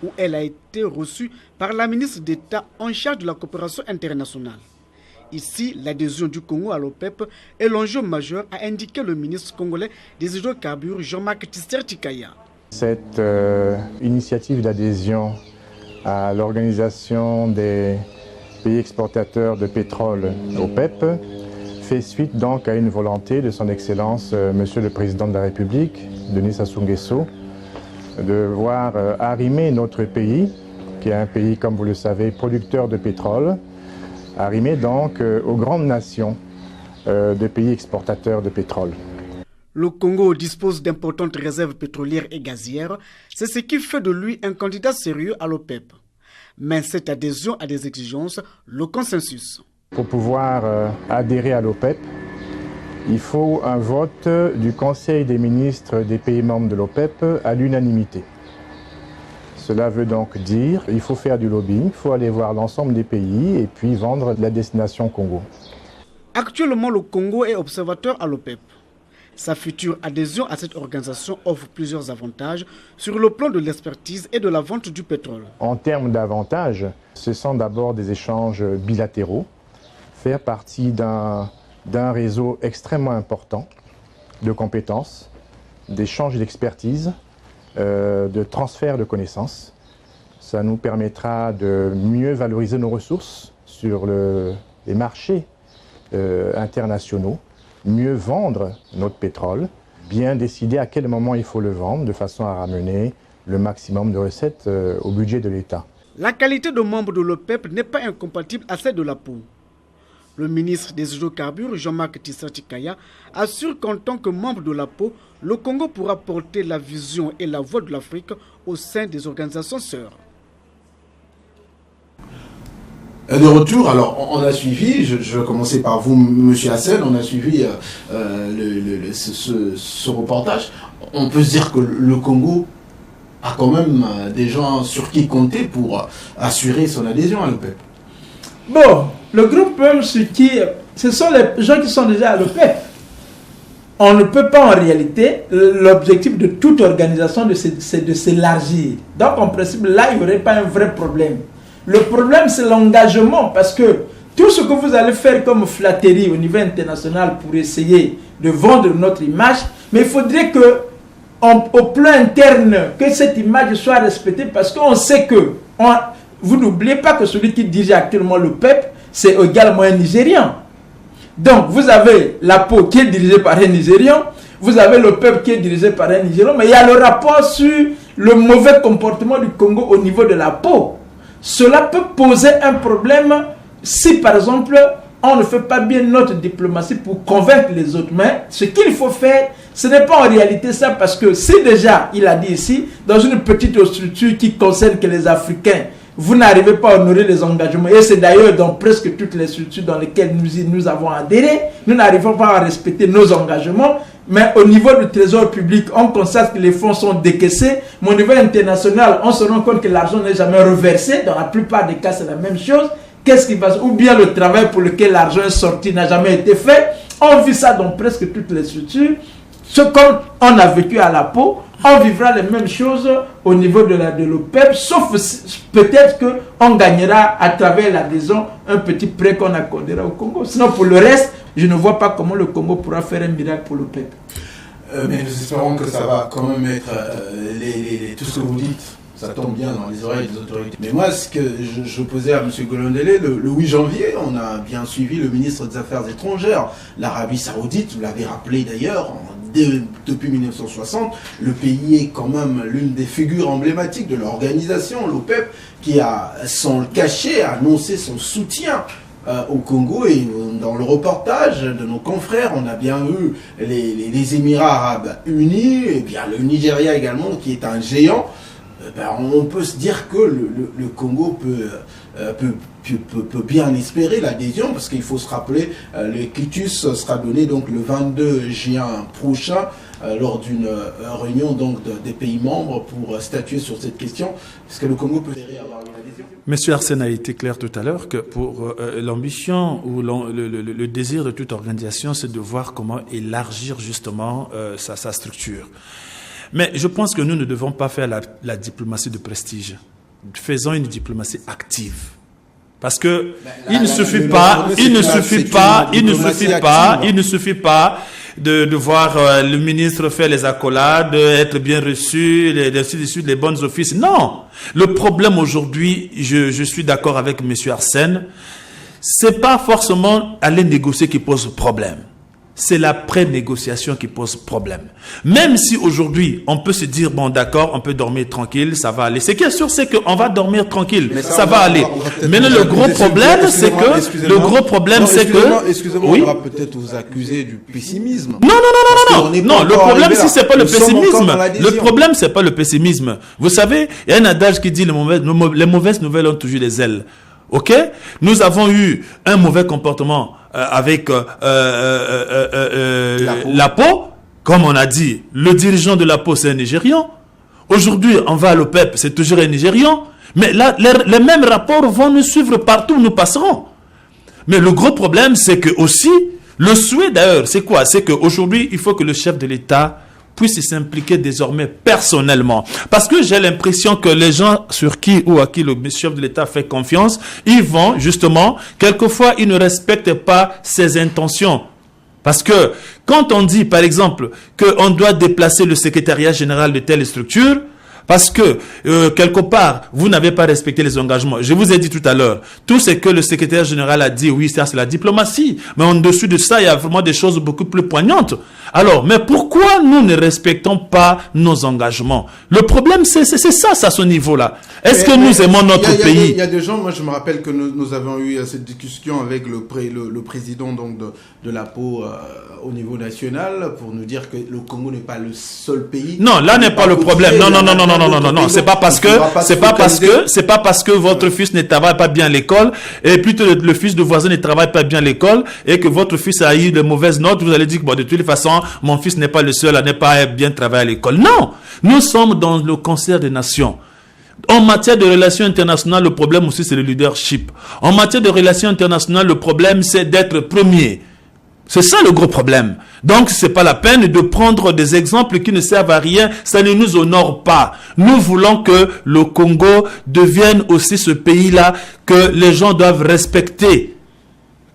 où elle a été reçue par la ministre d'État en charge de la coopération internationale. Ici, l'adhésion du Congo à l'OPEP est l'enjeu majeur, a indiqué le ministre congolais des hydrocarbures Jean-Marc Tister-Tikaya. Cette initiative d'adhésion à l'organisation des pays exportateurs de pétrole OPEP fait suite donc à une volonté de son Excellence Monsieur le Président de la République, Denis Sassou Nguesso, de voir arrimer notre pays, qui est un pays, comme vous le savez, producteur de pétrole, arrimer donc aux grandes nations des pays exportateurs de pétrole. Le Congo dispose d'importantes réserves pétrolières et gazières. C'est ce qui fait de lui un candidat sérieux à l'OPEP. Mais cette adhésion a des exigences, le consensus. Pour pouvoir adhérer à l'OPEP, il faut un vote du Conseil des ministres des pays membres de l'OPEP à l'unanimité. Cela veut donc dire qu'il faut faire du lobbying, il faut aller voir l'ensemble des pays et puis vendre la destination Congo. Actuellement, le Congo est observateur à l'OPEP. Sa future adhésion à cette organisation offre plusieurs avantages sur le plan de l'expertise et de la vente du pétrole. En termes d'avantages, ce sont d'abord des échanges bilatéraux, faire partie d'un réseau extrêmement important de compétences, d'échanges d'expertise, de transfert de connaissances. Ça nous permettra de mieux valoriser nos ressources sur les marchés internationaux, mieux vendre notre pétrole, bien décider à quel moment il faut le vendre de façon à ramener le maximum de recettes au budget de l'État. La qualité de membre de l'OPEP n'est pas incompatible à celle de l'APO. Le ministre des Hydrocarbures, Jean-Marc Tissati-Kaya, assure qu'en tant que membre de l'APO, le Congo pourra porter la vision et la voix de l'Afrique au sein des organisations sœurs. De retour, alors on a suivi, je vais commencer par vous, Monsieur Hassen, on a suivi ce reportage. On peut se dire que le Congo a quand même des gens sur qui compter pour assurer son adhésion à l'OPEP. Bon, le groupe ce sont les gens qui sont déjà à l'OPEP. On ne peut pas en réalité, l'objectif de toute organisation c'est de s'élargir. Donc en principe là, il n'y aurait pas un vrai problème. Le problème, c'est l'engagement, parce que tout ce que vous allez faire comme flatterie au niveau international pour essayer de vendre notre image, mais il faudrait que, au plan interne, que cette image soit respectée, parce qu'on sait que, vous n'oubliez pas que celui qui dirige actuellement le PEP, c'est également un Nigérian. Donc, vous avez l'APO qui est dirigé par un Nigérian, vous avez le PEP qui est dirigé par un Nigérian, mais il y a le rapport sur le mauvais comportement du Congo au niveau de l'APO. Cela peut poser un problème si, par exemple, on ne fait pas bien notre diplomatie pour convaincre les autres. Mais ce qu'il faut faire, ce n'est pas en réalité ça, parce que si déjà, il a dit ici, dans une petite structure qui concerne que les Africains, vous n'arrivez pas à honorer les engagements, et c'est d'ailleurs dans presque toutes les structures dans lesquelles nous avons adhéré, nous n'arrivons pas à respecter nos engagements. Mais au niveau du trésor public, on constate que les fonds sont décaissés. Mais au niveau international, on se rend compte que l'argent n'est jamais reversé. Dans la plupart des cas, c'est la même chose. Qu'est-ce qui va se... Ou bien le travail pour lequel l'argent est sorti n'a jamais été fait. On vit ça dans presque toutes les structures. Ce qu'on a vécu à l'APO, on vivra les mêmes choses au niveau de l'OPEP, sauf peut-être qu'on gagnera à travers l'adhésion un petit prêt qu'on accordera au Congo. Sinon, pour le reste, je ne vois pas comment le Congo pourra faire un miracle pour l'OPEP. Mais nous espérons que ça va quand même être tout ce que vous dites. Ça tombe bien dans les oreilles des autorités. Mais moi, ce que je posais à M. Golondele, le 8 janvier, on a bien suivi le ministre des Affaires étrangères. L'Arabie Saoudite, vous l'avez rappelé d'ailleurs, depuis 1960, le pays est quand même l'une des figures emblématiques de l'organisation, l'OPEP, qui a, sans le cacher, annoncé son soutien au Congo. Et dans le reportage de nos confrères, on a bien eu les Émirats Arabes Unis, et bien le Nigeria également, qui est un géant. On peut se dire que le Congo peut bien espérer l'adhésion, parce qu'il faut se rappeler, le quitus sera donné donc le 22 juin prochain lors d'une réunion donc des pays membres pour statuer sur cette question. Est-ce que le Congo peut avoir une adhésion? Monsieur Arsène a été clair tout à l'heure que pour l'ambition ou le désir de toute organisation, c'est de voir comment élargir justement sa structure. Mais je pense que nous ne devons pas faire la diplomatie de prestige. Faisons une diplomatie active. Parce que il ne suffit pas de voir le ministre faire les accolades, être bien reçu, les bonnes offices. Non! Le problème aujourd'hui, je suis d'accord avec M. Arsène, c'est pas forcément aller négocier qui pose problème. C'est la pré-négociation qui pose problème. Même si aujourd'hui, on peut se dire, bon d'accord, on peut dormir tranquille, ça va aller. Ce qui est sûr, c'est qu'on va dormir tranquille, ça va aller. Mais le gros problème, c'est que... Excusez-moi, on va peut-être vous accuser du pessimisme. Non, le problème, si c'est pas le pessimisme, le problème, c'est pas le pessimisme. Vous savez, il y a un adage qui dit, les mauvaises nouvelles ont toujours des ailes. Ok? Nous avons eu un mauvais comportement avec l'APO. Comme on a dit, le dirigeant de l'APO, c'est un Nigérian. Aujourd'hui, on va à l'OPEP, c'est toujours un Nigérian. Mais là, les mêmes rapports vont nous suivre partout où nous passerons. Mais le gros problème, c'est que aussi, le souhait d'ailleurs, c'est quoi? C'est qu'aujourd'hui, il faut que le chef de l'État puisse s'impliquer désormais personnellement. Parce que j'ai l'impression que les gens sur qui ou à qui le chef de l'État fait confiance, ils vont justement, quelquefois, ils ne respectent pas ses intentions. Parce que quand on dit, par exemple, qu'on doit déplacer le secrétariat général de telle structure, parce que, quelque part, vous n'avez pas respecté les engagements. Je vous ai dit tout à l'heure, tout ce que le secrétaire général a dit, oui, ça c'est la diplomatie. Mais en dessus de ça, il y a vraiment des choses beaucoup plus poignantes. Alors, mais pourquoi nous ne respectons pas nos engagements? Le problème, c'est ça, à ce niveau-là. Est-ce que nous aimons notre pays? Il y a des gens, moi je me rappelle que nous avons eu cette discussion avec le président donc, de l'APO au niveau national pour nous dire que le Congo n'est pas le seul pays. Non, là n'est pas le problème. Non, c'est pas parce que votre fils ne travaille pas bien à l'école et plutôt le fils de voisin ne travaille pas bien à l'école et que votre fils a eu de mauvaises notes, vous allez dire que bon, de toute façon, mon fils n'est pas le seul à ne pas bien travailler à l'école. Non, nous sommes dans le concert des nations. En matière de relations internationales, le problème aussi c'est le leadership. En matière de relations internationales, le problème c'est d'être premier. C'est ça le gros problème. Donc, c'est pas la peine de prendre des exemples qui ne servent à rien. Ça ne nous honore pas. Nous voulons que le Congo devienne aussi ce pays-là que les gens doivent respecter.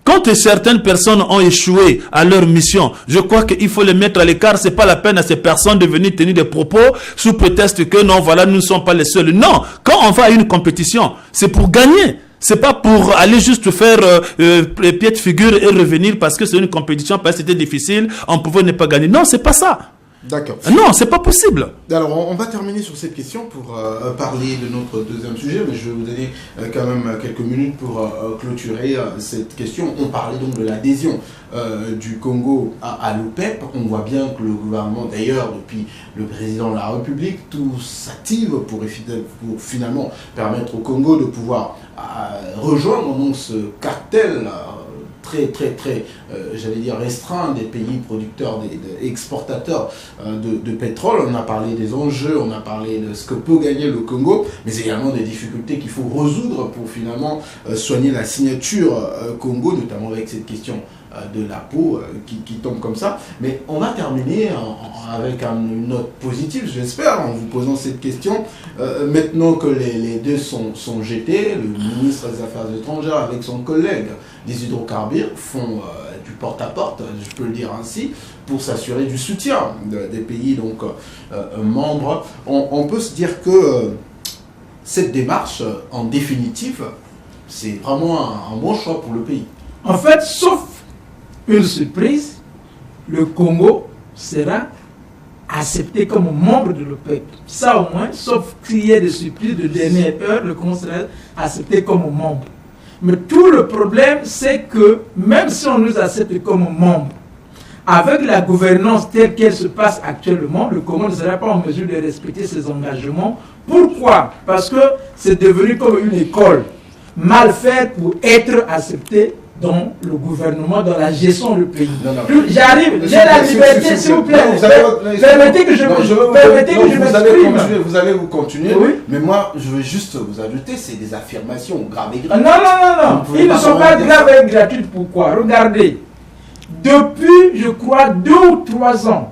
Quand certaines personnes ont échoué à leur mission, je crois qu'il faut les mettre à l'écart. C'est pas la peine à ces personnes de venir tenir des propos sous prétexte que non, voilà, nous ne sommes pas les seuls. Non, quand on va à une compétition, c'est pour gagner. C'est pas pour aller juste faire pied de figure et revenir parce que c'est une compétition, parce que c'était difficile, on pouvait ne pas gagner. Non, c'est pas ça. D'accord. Non, c'est pas possible. Alors, on va terminer sur cette question pour parler de notre deuxième sujet, mais je vais vous donner quand même quelques minutes pour clôturer cette question. On parlait donc de l'adhésion du Congo à l'OPEP. On voit bien que le gouvernement, d'ailleurs, depuis le président de la République, tout s'active pour finalement permettre au Congo de pouvoir rejoindre donc ce cartel très, j'allais dire restreint des pays producteurs, des exportateurs de pétrole. On a parlé des enjeux, on a parlé de ce que peut gagner le Congo, mais également des difficultés qu'il faut résoudre pour finalement soigner la signature Congo, notamment avec cette question de la peau qui tombe comme ça. Mais on va terminer avec une note positive, j'espère, en vous posant cette question. Maintenant que les deux sont jetés, le ministre des Affaires étrangères avec son collègue des hydrocarbures font du porte-à-porte, je peux le dire ainsi, pour s'assurer du soutien des pays donc, membres. On peut se dire que cette démarche, en définitive, c'est vraiment un bon choix pour le pays. En fait, sauf une surprise, le Congo sera accepté comme membre de l'OPEP. Ça au moins, sauf qu'il y ait des surprises de dernière heure, le Congo sera accepté comme membre. Mais tout le problème, c'est que même si on nous accepte comme membre, avec la gouvernance telle qu'elle se passe actuellement, le Congo ne sera pas en mesure de respecter ses engagements. Pourquoi? Parce que c'est devenu comme une école mal faite pour être accepté dans le gouvernement, dans la gestion du pays. J'arrive, j'ai la liberté, s'il vous plaît. Permettez que je m'exprime. Vous allez vous continuer, oui. Mais moi, je veux juste vous ajouter, c'est des affirmations graves et gratuites. Non. Ils ne sont pas graves et gratuites. Pourquoi? Regardez, depuis, je crois, 2 ou 3 ans,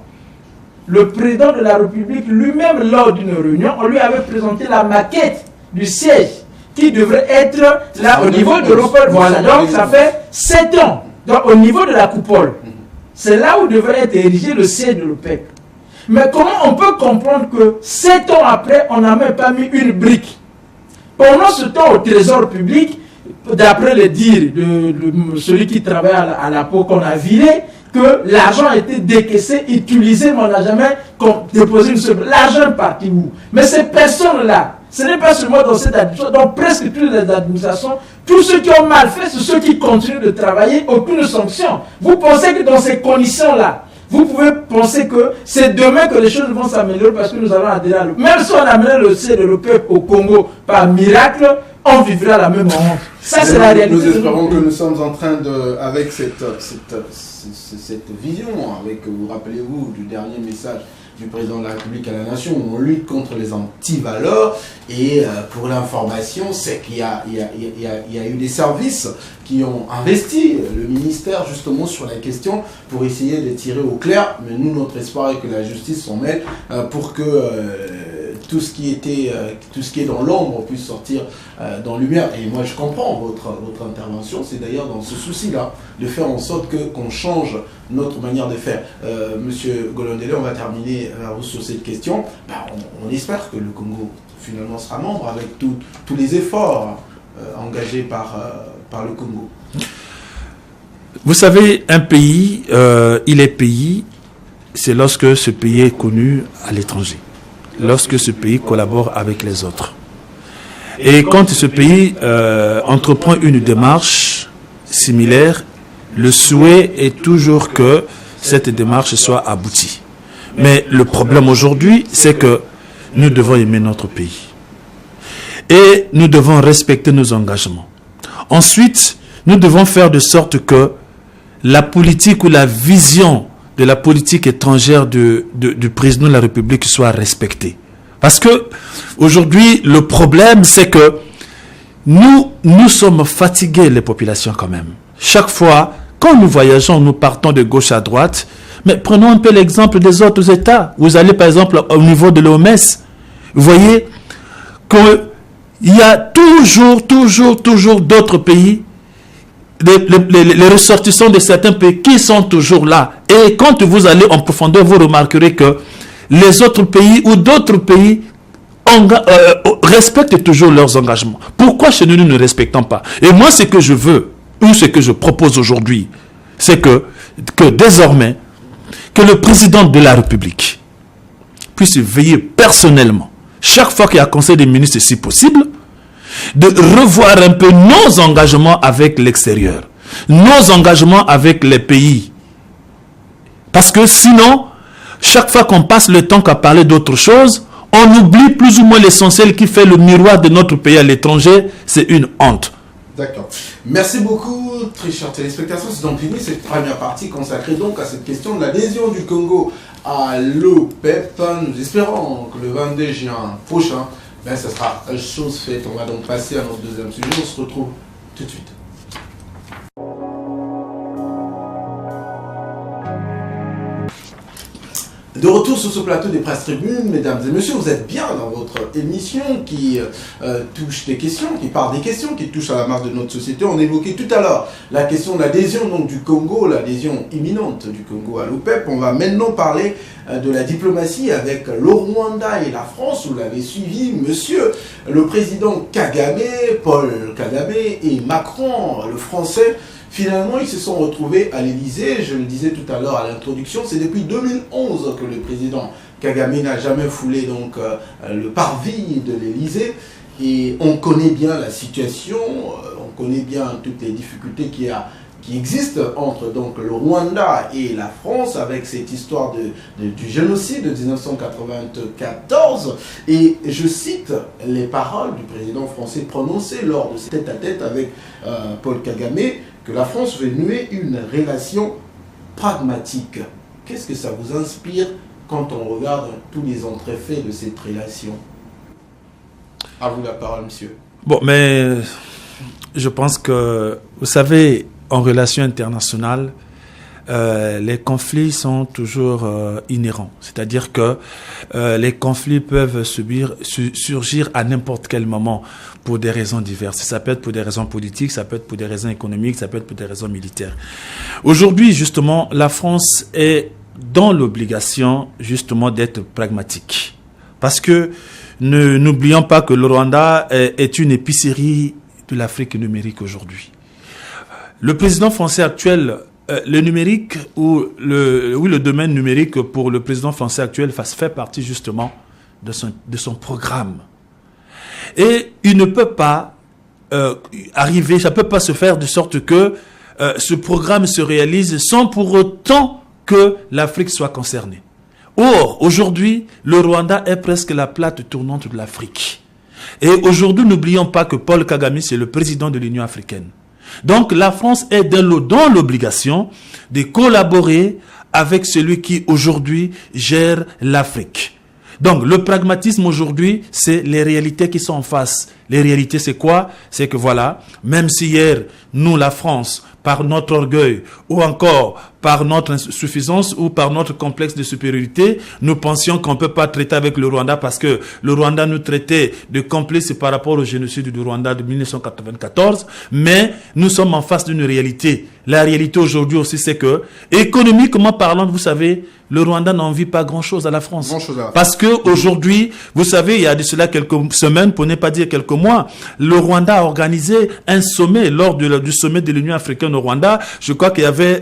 le président de la République lui-même, lors d'une réunion, on lui avait présenté la maquette du siège qui devrait être là au niveau de l'OPEP. Voilà, donc ça fait 7 ans. Donc au niveau de la coupole, c'est là où devrait être érigé le siège de l'OPEP. Mais comment on peut comprendre que 7 ans après, on n'a même pas mis une brique? Pendant ce temps, au trésor public, d'après les dires de celui qui travaille à la peau qu'on a viré, que l'argent a été décaissé, utilisé, mais on n'a jamais déposé une seule. L'argent est parti où? Mais ces personnes-là, ce n'est pas seulement dans cette administration, dans presque toutes les administrations, tous ceux qui ont mal fait, c'est ceux qui continuent de travailler, aucune sanction. Vous pensez que dans ces conditions-là, vous pouvez penser que c'est demain que les choses vont s'améliorer parce que nous allons adhérer à l'OPEP. Même si on amène le siège de l'OPEP au Congo par miracle, on vivra la même honte. Ça, c'est la réalité. Nous espérons que nous sommes en train de, avec cette vision, vous rappelez-vous du dernier message du président de la République à la nation, où on lutte contre les antivaleurs, et pour l'information, c'est qu'il y a eu des services qui ont investi le ministère justement sur la question pour essayer de tirer au clair, mais nous, notre espoir est que la justice s'en mêle pour que tout ce qui est dans l'ombre puisse sortir dans la lumière. Et moi, je comprends votre intervention, c'est d'ailleurs dans ce souci-là, de faire en sorte qu'on change notre manière de faire. Monsieur Golondele, on va terminer sur cette question. On espère que le Congo finalement sera membre avec tous les efforts engagés par le Congo. Vous savez, un pays, il est pays, c'est lorsque ce pays est connu à l'étranger, lorsque ce pays collabore avec les autres. Et quand ce pays entreprend une démarche similaire, le souhait est toujours que cette démarche soit aboutie. Mais le problème aujourd'hui, c'est que nous devons aimer notre pays. Et nous devons respecter nos engagements. Ensuite, nous devons faire de sorte que la politique ou la vision de la politique étrangère du président de la République soit respectée. Parce que aujourd'hui, le problème, c'est que nous sommes fatigués, les populations quand même. Chaque fois, quand nous voyageons, nous partons de gauche à droite. Mais prenons un peu l'exemple des autres États. Vous allez par exemple au niveau de l'OMS. Vous voyez qu'il y a toujours d'autres pays, les ressortissants de certains pays qui sont toujours là. Et quand vous allez en profondeur, vous remarquerez que les autres pays ou d'autres pays respectent toujours leurs engagements. Pourquoi chez nous ne respectons pas? Et moi, ce que je veux, ou ce que je propose aujourd'hui, c'est que désormais, que le président de la République puisse veiller personnellement, chaque fois qu'il y a un conseil des ministres, si possible, de revoir un peu nos engagements avec l'extérieur, nos engagements avec les pays. Parce que sinon, chaque fois qu'on passe le temps qu'à parler d'autre chose, on oublie plus ou moins l'essentiel qui fait le miroir de notre pays à l'étranger. C'est une honte. D'accord. Merci beaucoup, très chers téléspectateurs. C'est donc fini cette première partie consacrée donc à cette question de l'adhésion du Congo à l'OPEP. Nous espérons que le 22 juin prochain, ça sera chose faite. On va donc passer à notre deuxième sujet. On se retrouve tout de suite. De retour sur ce plateau des Presse Tribunes, mesdames et messieurs, vous êtes bien dans votre émission qui touche des questions, qui parle des questions, qui touche à la marge de notre société. On évoquait tout à l'heure la question de l'adhésion donc du Congo, l'adhésion imminente du Congo à l'OPEP. On va maintenant parler de la diplomatie avec le Rwanda et la France. Vous l'avez suivi, monsieur le président Kagame, Paul Kagame et Macron, le français. Finalement, ils se sont retrouvés à l'Élysée. Je le disais tout à l'heure à l'introduction, c'est depuis 2011 que le président Kagame n'a jamais foulé donc, le parvis de l'Élysée. Et on connaît bien la situation, on connaît bien toutes les difficultés qui existent entre donc, le Rwanda et la France avec cette histoire du génocide de 1994. Et je cite les paroles du président français prononcées lors de ce tête-à-tête avec Paul Kagame, que la France veut nouer une relation pragmatique. Qu'est-ce que ça vous inspire quand on regarde tous les entrefaits de cette relation? À vous la parole, monsieur. Bon, mais je pense que, vous savez, en relation internationale, les conflits sont toujours inhérents. C'est-à-dire que les conflits peuvent surgir à n'importe quel moment pour des raisons diverses. Ça peut être pour des raisons politiques, ça peut être pour des raisons économiques, ça peut être pour des raisons militaires. Aujourd'hui, justement, la France est dans l'obligation, justement, d'être pragmatique. Parce que n'oublions pas que le Rwanda est une épicerie de l'Afrique numérique aujourd'hui. Le président français actuel, le numérique ou le domaine numérique pour le président français actuel fait partie justement de son programme. Et il ne peut pas arriver, ça ne peut pas se faire de sorte que ce programme se réalise sans pour autant que l'Afrique soit concernée. Or, aujourd'hui, le Rwanda est presque la plate tournante de l'Afrique. Et aujourd'hui, n'oublions pas que Paul Kagame, c'est le président de l'Union africaine. Donc la France est dans l'obligation de collaborer avec celui qui aujourd'hui gère l'Afrique. Donc le pragmatisme aujourd'hui, c'est les réalités qui sont en face. Les réalités, c'est quoi? C'est que voilà, même si hier, nous, la France, par notre orgueil ou encore par notre insuffisance ou par notre complexe de supériorité, nous pensions qu'on ne peut pas traiter avec le Rwanda parce que le Rwanda nous traitait de complices par rapport au génocide du Rwanda de 1994, mais nous sommes en face d'une réalité. La réalité aujourd'hui aussi, c'est que, économiquement parlant, vous savez, le Rwanda n'envie pas grand-chose à la France. Parce que aujourd'hui, vous savez, il y a de cela quelques semaines, pour ne pas dire quelques mois, le Rwanda a organisé un sommet lors du sommet de l'Union africaine au Rwanda. Je crois qu'il avait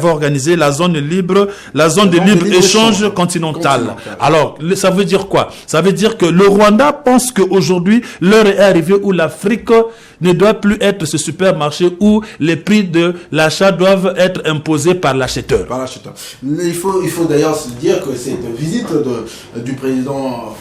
organisé la zone de libre-échange continentale. Alors, ça veut dire quoi? Ça veut dire que le Rwanda pense qu'aujourd'hui, l'heure est arrivée où l'Afrique ne doit plus être ce supermarché où les prix de l'achat doivent être imposés par l'acheteur. Il faut d'ailleurs se dire que cette visite du président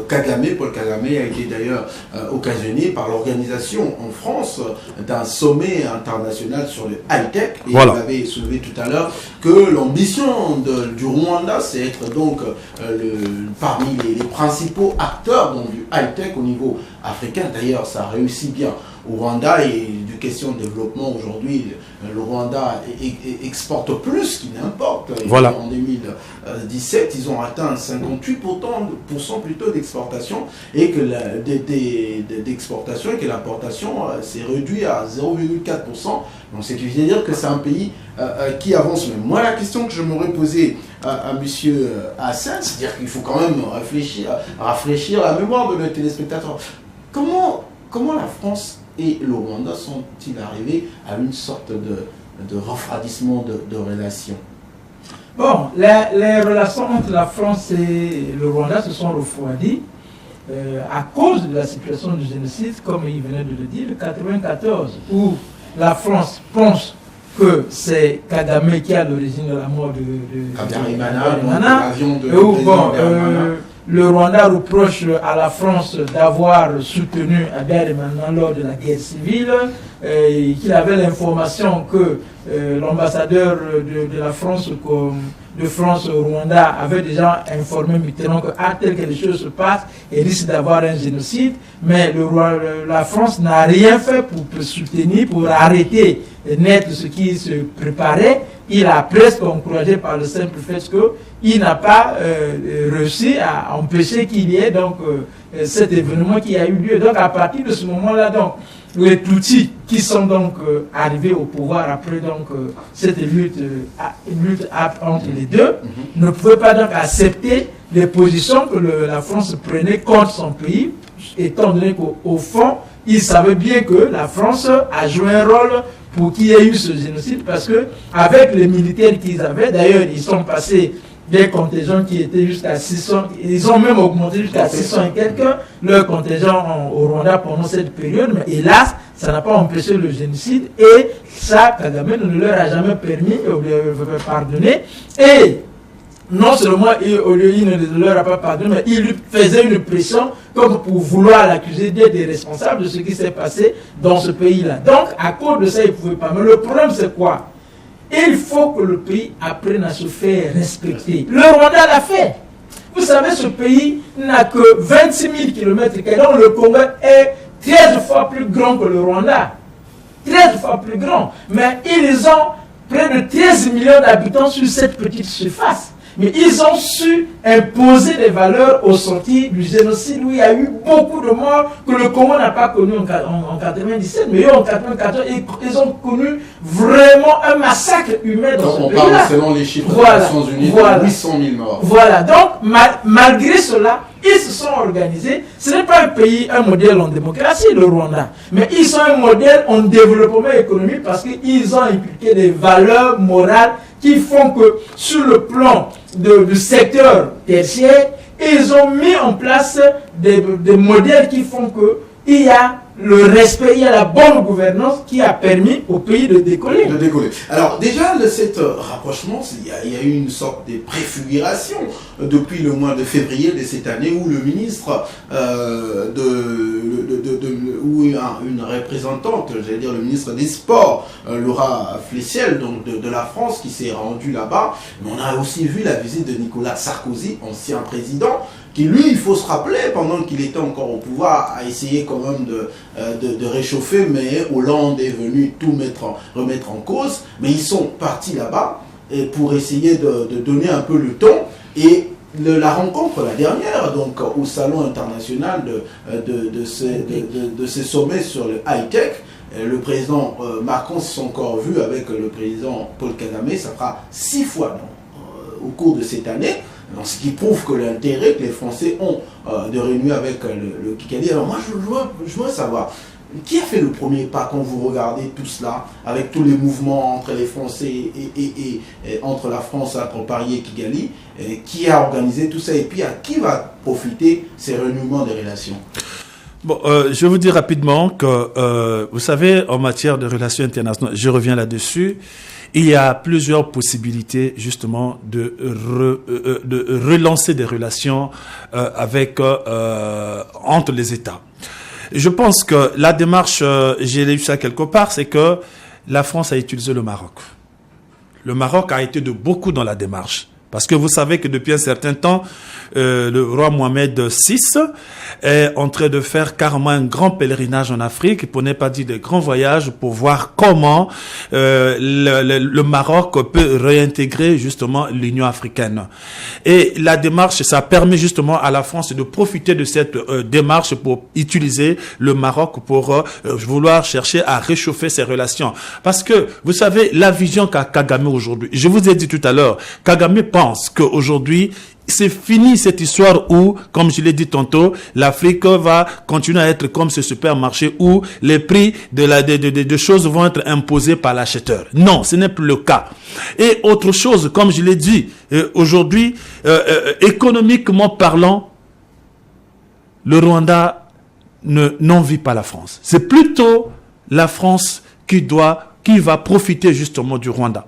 Kagame, Paul Kagame, a été d'ailleurs occasionnée par l'organisation en France d'un sommet international sur le high-tech. Et vous avez soulevé tout à l'heure que l'ambition du Rwanda, c'est être donc parmi les principaux acteurs du high-tech au niveau africain. D'ailleurs, ça réussit bien au Rwanda et de question de développement aujourd'hui, le Rwanda exporte plus qu'il n'importe. Voilà. En 2017, ils ont atteint 58% plutôt d'exportation et que d'exportation et que l'importation s'est réduite à 0,4%. Donc c'est qui veut dire que c'est un pays qui avance. Mais moi, la question que je m'aurais posée à M. Hassan, c'est-à-dire qu'il faut quand même rafraîchir la mémoire de nos téléspectateurs. Comment la France et le Rwanda sont-ils arrivés à une sorte de refroidissement de relations? Bon, les relations entre la France et le Rwanda se sont refroidies à cause de la situation du génocide, comme il venait de le dire, de 1994, où la France pense que c'est Kagame qui a l'origine de la mort de Habyarimana, le Rwanda reproche à la France d'avoir soutenu Habyarimana lors de la guerre civile, qu'il avait l'information que l'ambassadeur de la France au Rwanda avait déjà informé Mitterrand que tel que les choses se passent, il risque d'avoir un génocide, mais la France n'a rien fait pour soutenir, pour arrêter net ce qui se préparait. Il a presque encouragé par le simple fait qu'il n'a pas réussi à empêcher qu'il y ait donc cet événement qui a eu lieu. Donc à partir de ce moment-là, donc les Tutsis qui sont donc arrivés au pouvoir après donc cette lutte entre les deux ne pouvaient pas donc accepter les positions que la France prenait contre son pays, étant donné qu'au fond, ils savaient bien que la France a joué un rôle pour qu'il y ait eu ce génocide, parce que avec les militaires qu'ils avaient, d'ailleurs ils sont passés des contingents qui étaient jusqu'à 600, ils ont même augmenté jusqu'à 600 et quelques leur contingent au Rwanda pendant cette période, mais hélas, ça n'a pas empêché le génocide, et ça, Kagame ne leur a jamais permis, de pardonner, et non seulement il ne leur a pas pardonné, mais il lui faisait une pression comme pour vouloir l'accuser d'être responsable de ce qui s'est passé dans ce pays-là. Donc, à cause de ça, il ne pouvait pas. Mais le problème, c'est quoi? Il faut que le pays apprenne à se faire respecter. Le Rwanda l'a fait. Vous savez, ce pays n'a que 26 000 km, donc le Congo est 13 fois plus grand que le Rwanda. 13 fois plus grand. Mais ils ont près de 13 millions d'habitants sur cette petite surface. Mais ils ont su imposer des valeurs au sortir du génocide où il y a eu beaucoup de morts que le Congo n'a pas connu en 1997, mais en 1994, ils ont connu vraiment un massacre humain dans ce pays-là. On parle selon les chiffres des Nations Unies de 800 000 morts. Voilà, donc malgré cela, ils se sont organisés. Ce n'est pas un modèle en démocratie, le Rwanda, mais ils sont un modèle en développement économique parce qu'ils ont impliqué des valeurs morales qui font que sur le plan du secteur tertiaire, ils ont mis en place des modèles qui font qu'il y a le respect, il y a la bonne gouvernance qui a permis au pays de décoller. Alors déjà, cet rapprochement, il y a eu une sorte de préfiguration depuis le mois de février de cette année où le ministre ou une représentante, j'allais dire le ministre des Sports, Laura Flessiel, donc de la France, qui s'est rendue là-bas. Mais on a aussi vu la visite de Nicolas Sarkozy, ancien président, qui lui, il faut se rappeler, pendant qu'il était encore au pouvoir, a essayé quand même de réchauffer, mais Hollande est venu tout remettre en cause. Mais ils sont partis là-bas pour essayer de donner un peu le ton. Et la rencontre, la dernière, donc au salon international de ces sommets sur le high-tech, le président Macron s'est encore vu avec le président Paul Kagame. Ça fera 6 fois au cours de cette année. Donc, ce qui prouve que l'intérêt que les Français ont de réunir avec le Kigali. Alors moi, je veux savoir, qui a fait le premier pas quand vous regardez tout cela, avec tous les mouvements entre les Français et entre la France, entre Paris et Kigali, qui a organisé tout ça et puis à qui va profiter ces renouements des relations? Bon, je vais vous dire rapidement que, vous savez, en matière de relations internationales, je reviens là-dessus, il y a plusieurs possibilités justement de relancer des relations entre les États. Je pense que la démarche, j'ai lu ça quelque part, c'est que la France a utilisé le Maroc. Le Maroc a été de beaucoup dans la démarche. Parce que vous savez que depuis un certain temps, le roi Mohamed VI est en train de faire carrément un grand pèlerinage en Afrique, pour ne pas dire de grands voyages, pour voir comment le Maroc peut réintégrer justement l'Union africaine. Et la démarche, ça permet justement à la France de profiter de cette démarche pour utiliser le Maroc pour vouloir chercher à réchauffer ses relations. Parce que, vous savez, la vision qu'a Kagame aujourd'hui, je vous ai dit tout à l'heure, Kagame pense qu'aujourd'hui, c'est fini cette histoire où, comme je l'ai dit tantôt, l'Afrique va continuer à être comme ce supermarché où les prix de choses vont être imposés par l'acheteur. Non, ce n'est plus le cas. Et autre chose, comme je l'ai dit, aujourd'hui, économiquement parlant, le Rwanda n'envie pas la France. C'est plutôt la France qui va profiter justement du Rwanda.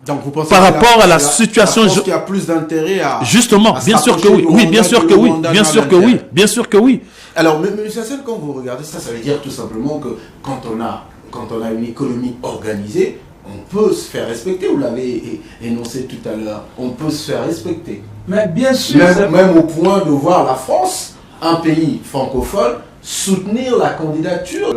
Donc vous pensez par rapport à la situation, la France qui a plus d'intérêt à justement, à bien sûr que oui, oui, bien sûr que oui, bien sûr que oui, bien sûr que oui. Alors, M. Hassel, quand vous regardez ça, ça veut dire tout simplement que quand on a une économie organisée, on peut se faire respecter. Vous l'avez énoncé tout à l'heure. On peut se faire respecter. Mais bien sûr, même au point de voir la France, un pays francophone, soutenir la candidature,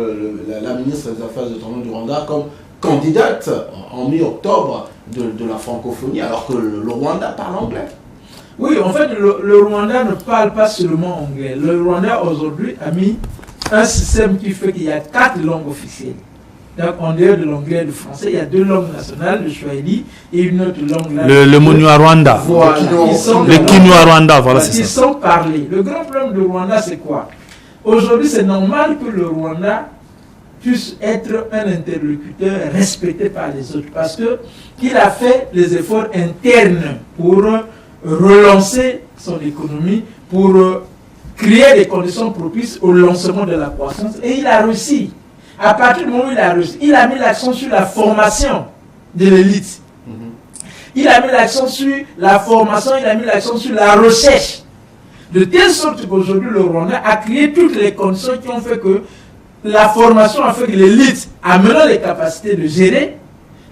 la ministre des Affaires étrangères du Rwanda comme candidate en mi-octobre de la francophonie, alors que le Rwanda parle anglais. Oui, en fait, le Rwanda ne parle pas seulement anglais. Le Rwanda, aujourd'hui, a mis un système qui fait qu'il y a 4 langues officielles. Donc, en dehors de l'anglais et du français, il y a 2 langues nationales, le Swahili et une autre langue. Le Munyarwanda. Voilà. Le Kinyarwanda, voilà, c'est ça. Ils sont parlés. Le grand problème du Rwanda, c'est quoi? Aujourd'hui, c'est normal que le Rwanda puisse être un interlocuteur respecté par les autres, parce qu'il a fait les efforts internes pour relancer son économie, pour créer des conditions propices au lancement de la croissance, et il a réussi. À partir du moment où il a réussi, il a mis l'accent sur la formation de l'élite. Il a mis l'accent sur la formation, il a mis l'accent sur la recherche. De telle sorte qu'aujourd'hui, le Rwanda a créé toutes les conditions qui ont fait que la formation a fait que l'élite a maintenant les capacités de gérer.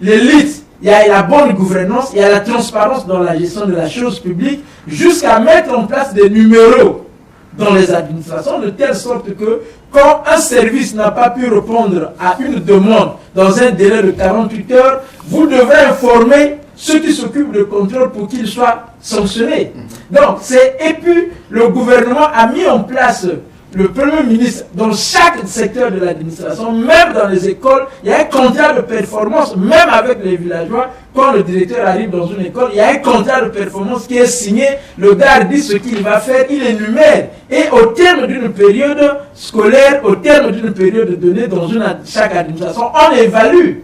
L'élite, il y a la bonne gouvernance, il y a la transparence dans la gestion de la chose publique, jusqu'à mettre en place des numéros dans les administrations, de telle sorte que quand un service n'a pas pu répondre à une demande dans un délai de 48 heures, vous devrez informer ceux qui s'occupent de contrôle pour qu'ils soient sanctionnés. Donc, et puis le gouvernement a mis en place le Premier ministre, dans chaque secteur de l'administration, même dans les écoles, il y a un contrat de performance, même avec les villageois. Quand le directeur arrive dans une école, il y a un contrat de performance qui est signé. Le gars dit ce qu'il va faire, il énumère. Et au terme d'une période scolaire, au terme d'une période donnée dans chaque administration, on évalue.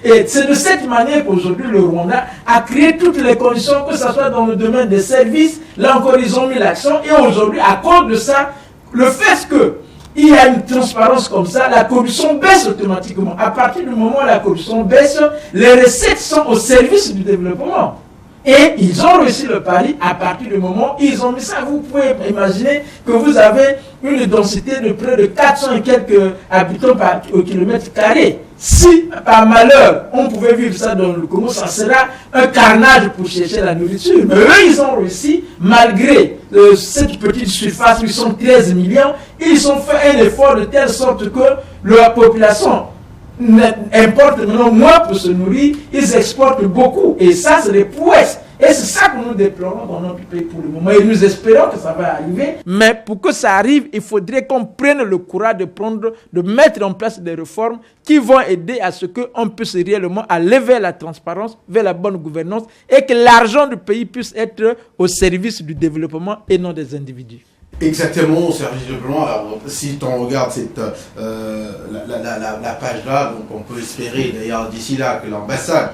Et c'est de cette manière qu'aujourd'hui le Rwanda a créé toutes les conditions, que ce soit dans le domaine des services. Là encore, ils ont mis l'accent. Et aujourd'hui, à cause de ça, le fait que il y a une transparence comme ça, la corruption baisse automatiquement. À partir du moment où la corruption baisse, les recettes sont au service du développement. Et ils ont réussi le pari à partir du moment où ils ont mis ça. Vous pouvez imaginer que vous avez une densité de près de 400 et quelques habitants au kilomètre carré. Si, par malheur, on pouvait vivre ça dans le Congo, ça sera un carnage pour chercher la nourriture. Mais eux, ils ont réussi, malgré cette petite surface où ils sont 13 millions, ils ont fait un effort de telle sorte que la population importe maintenant moins pour se nourrir, ils exportent beaucoup. Et ça, c'est des prouesses. Et c'est ça que nous déplorons dans notre pays pour le moment. Et nous espérons que ça va arriver. Mais pour que ça arrive, il faudrait qu'on prenne le courage de mettre en place des réformes qui vont aider à ce qu'on puisse réellement aller vers la transparence, vers la bonne gouvernance et que l'argent du pays puisse être au service du développement et non des individus. Exactement, au service de développement. Alors, si on regarde la page-là, donc on peut espérer d'ailleurs d'ici là que l'ambassade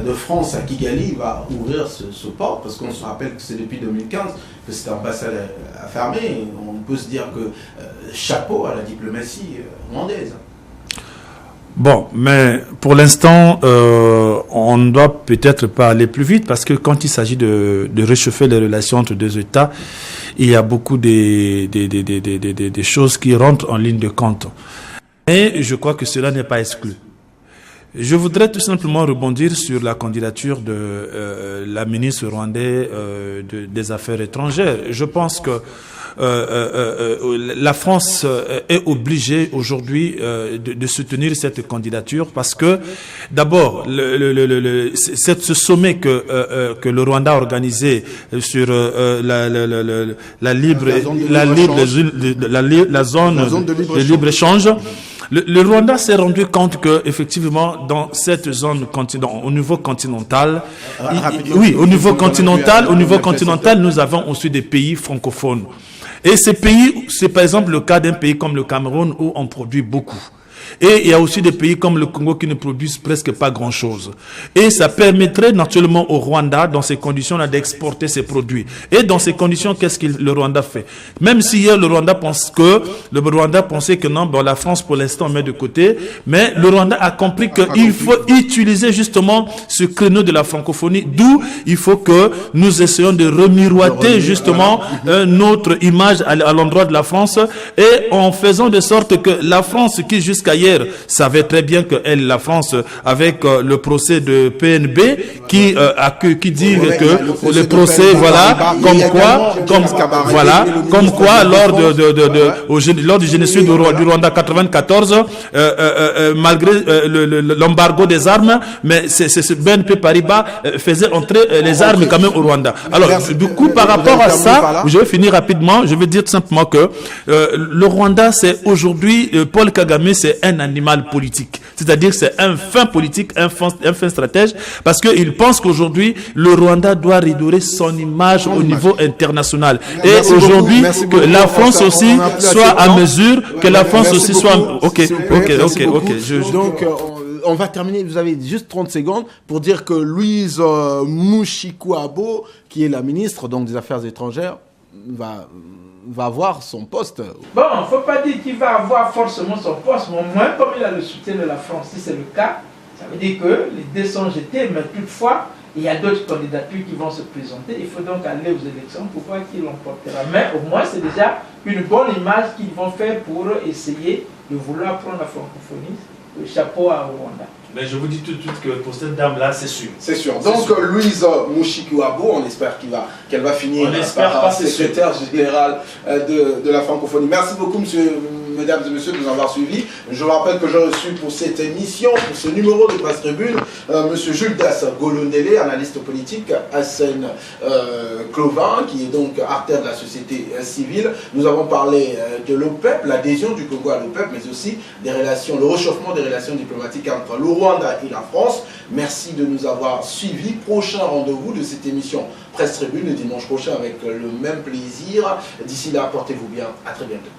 de France à Kigali va ouvrir ce port, parce qu'on se rappelle que c'est depuis 2015 que cette ambassade a fermé. On peut se dire que chapeau à la diplomatie rwandaise. Bon, mais pour l'instant, on ne doit peut-être pas aller plus vite, parce que quand il s'agit de réchauffer les relations entre deux États, il y a beaucoup des choses qui rentrent en ligne de compte. Et je crois que cela n'est pas exclu. Je voudrais tout simplement rebondir sur la candidature de la ministre rwandaise des Affaires étrangères. Je pense que la France est obligée aujourd'hui de soutenir cette candidature parce que d'abord ce sommet que le Rwanda a organisé sur la zone de libre-échange. Le Rwanda s'est rendu compte que effectivement dans cette zone au niveau continental, au niveau continental, nous avons aussi des pays francophones. Et ces pays, c'est par exemple le cas d'un pays comme le Cameroun où on produit beaucoup. Et il y a aussi des pays comme le Congo qui ne produisent presque pas grand-chose. Et ça permettrait naturellement au Rwanda, dans ces conditions-là, d'exporter ses produits. Et dans ces conditions, qu'est-ce que le Rwanda fait? Même si hier, le Rwanda pensait que non, bon, la France, pour l'instant, met de côté. Mais le Rwanda a compris qu'il faut utiliser justement ce créneau de la francophonie, d'où il faut que nous essayons de remiroiter justement notre image à l'endroit de la France et en faisant de sorte que la France, qui jusqu'à hier savait très bien que la France, avec le procès de PNB, qui dit que le procès, voilà, comme quoi, lors du génocide du Rwanda 94, malgré l'embargo des armes, mais ce BNP Paribas faisait entrer les armes quand même au Rwanda. Alors, du coup, par rapport à ça, je vais finir rapidement, je vais dire tout simplement que le Rwanda, c'est aujourd'hui, Paul Kagame, c'est un animal politique. C'est-à-dire que c'est un fin politique, un fin stratège, parce qu'il pense qu'aujourd'hui, le Rwanda doit redorer son image au niveau international. Et aujourd'hui, que la France aussi soit à mesure, que la France aussi soit... Ok. Donc, on va terminer, vous avez juste 30 secondes pour dire que Louise Mushikiwabo, qui est la ministre donc, des Affaires étrangères, va avoir son poste. Bon, il ne faut pas dire qu'il va avoir forcément son poste, mais au moins, comme il a le soutien de la France, si c'est le cas, ça veut dire que les dés sont jetés, mais toutefois, il y a d'autres candidatures qui vont se présenter. Il faut donc aller aux élections pour voir qui l'emportera. Mais au moins, c'est déjà une bonne image qu'ils vont faire pour essayer de vouloir prendre la francophonie. Le chapeau à Rwanda. Mais je vous dis tout de suite que pour cette dame-là, c'est sûr. C'est sûr. Donc, Louise Mushikiwabo, on espère qu'elle va finir par secrétaire générale de la francophonie. Merci beaucoup, mesdames et messieurs, de nous avoir suivis. Je vous rappelle que j'ai reçu pour cette émission, pour ce numéro de Presse Tribune, monsieur Juldas Golondele, analyste politique, Hassan Clovin, qui est donc artère de la société civile. Nous avons parlé de l'OPEP, l'adhésion du Congo à l'OPEP, mais aussi des relations, le réchauffement des relations diplomatiques entre le Rwanda et la France. Merci de nous avoir suivis. Prochain rendez-vous de cette émission Presse Tribune le dimanche prochain avec le même plaisir. D'ici là, portez-vous bien. À très bientôt.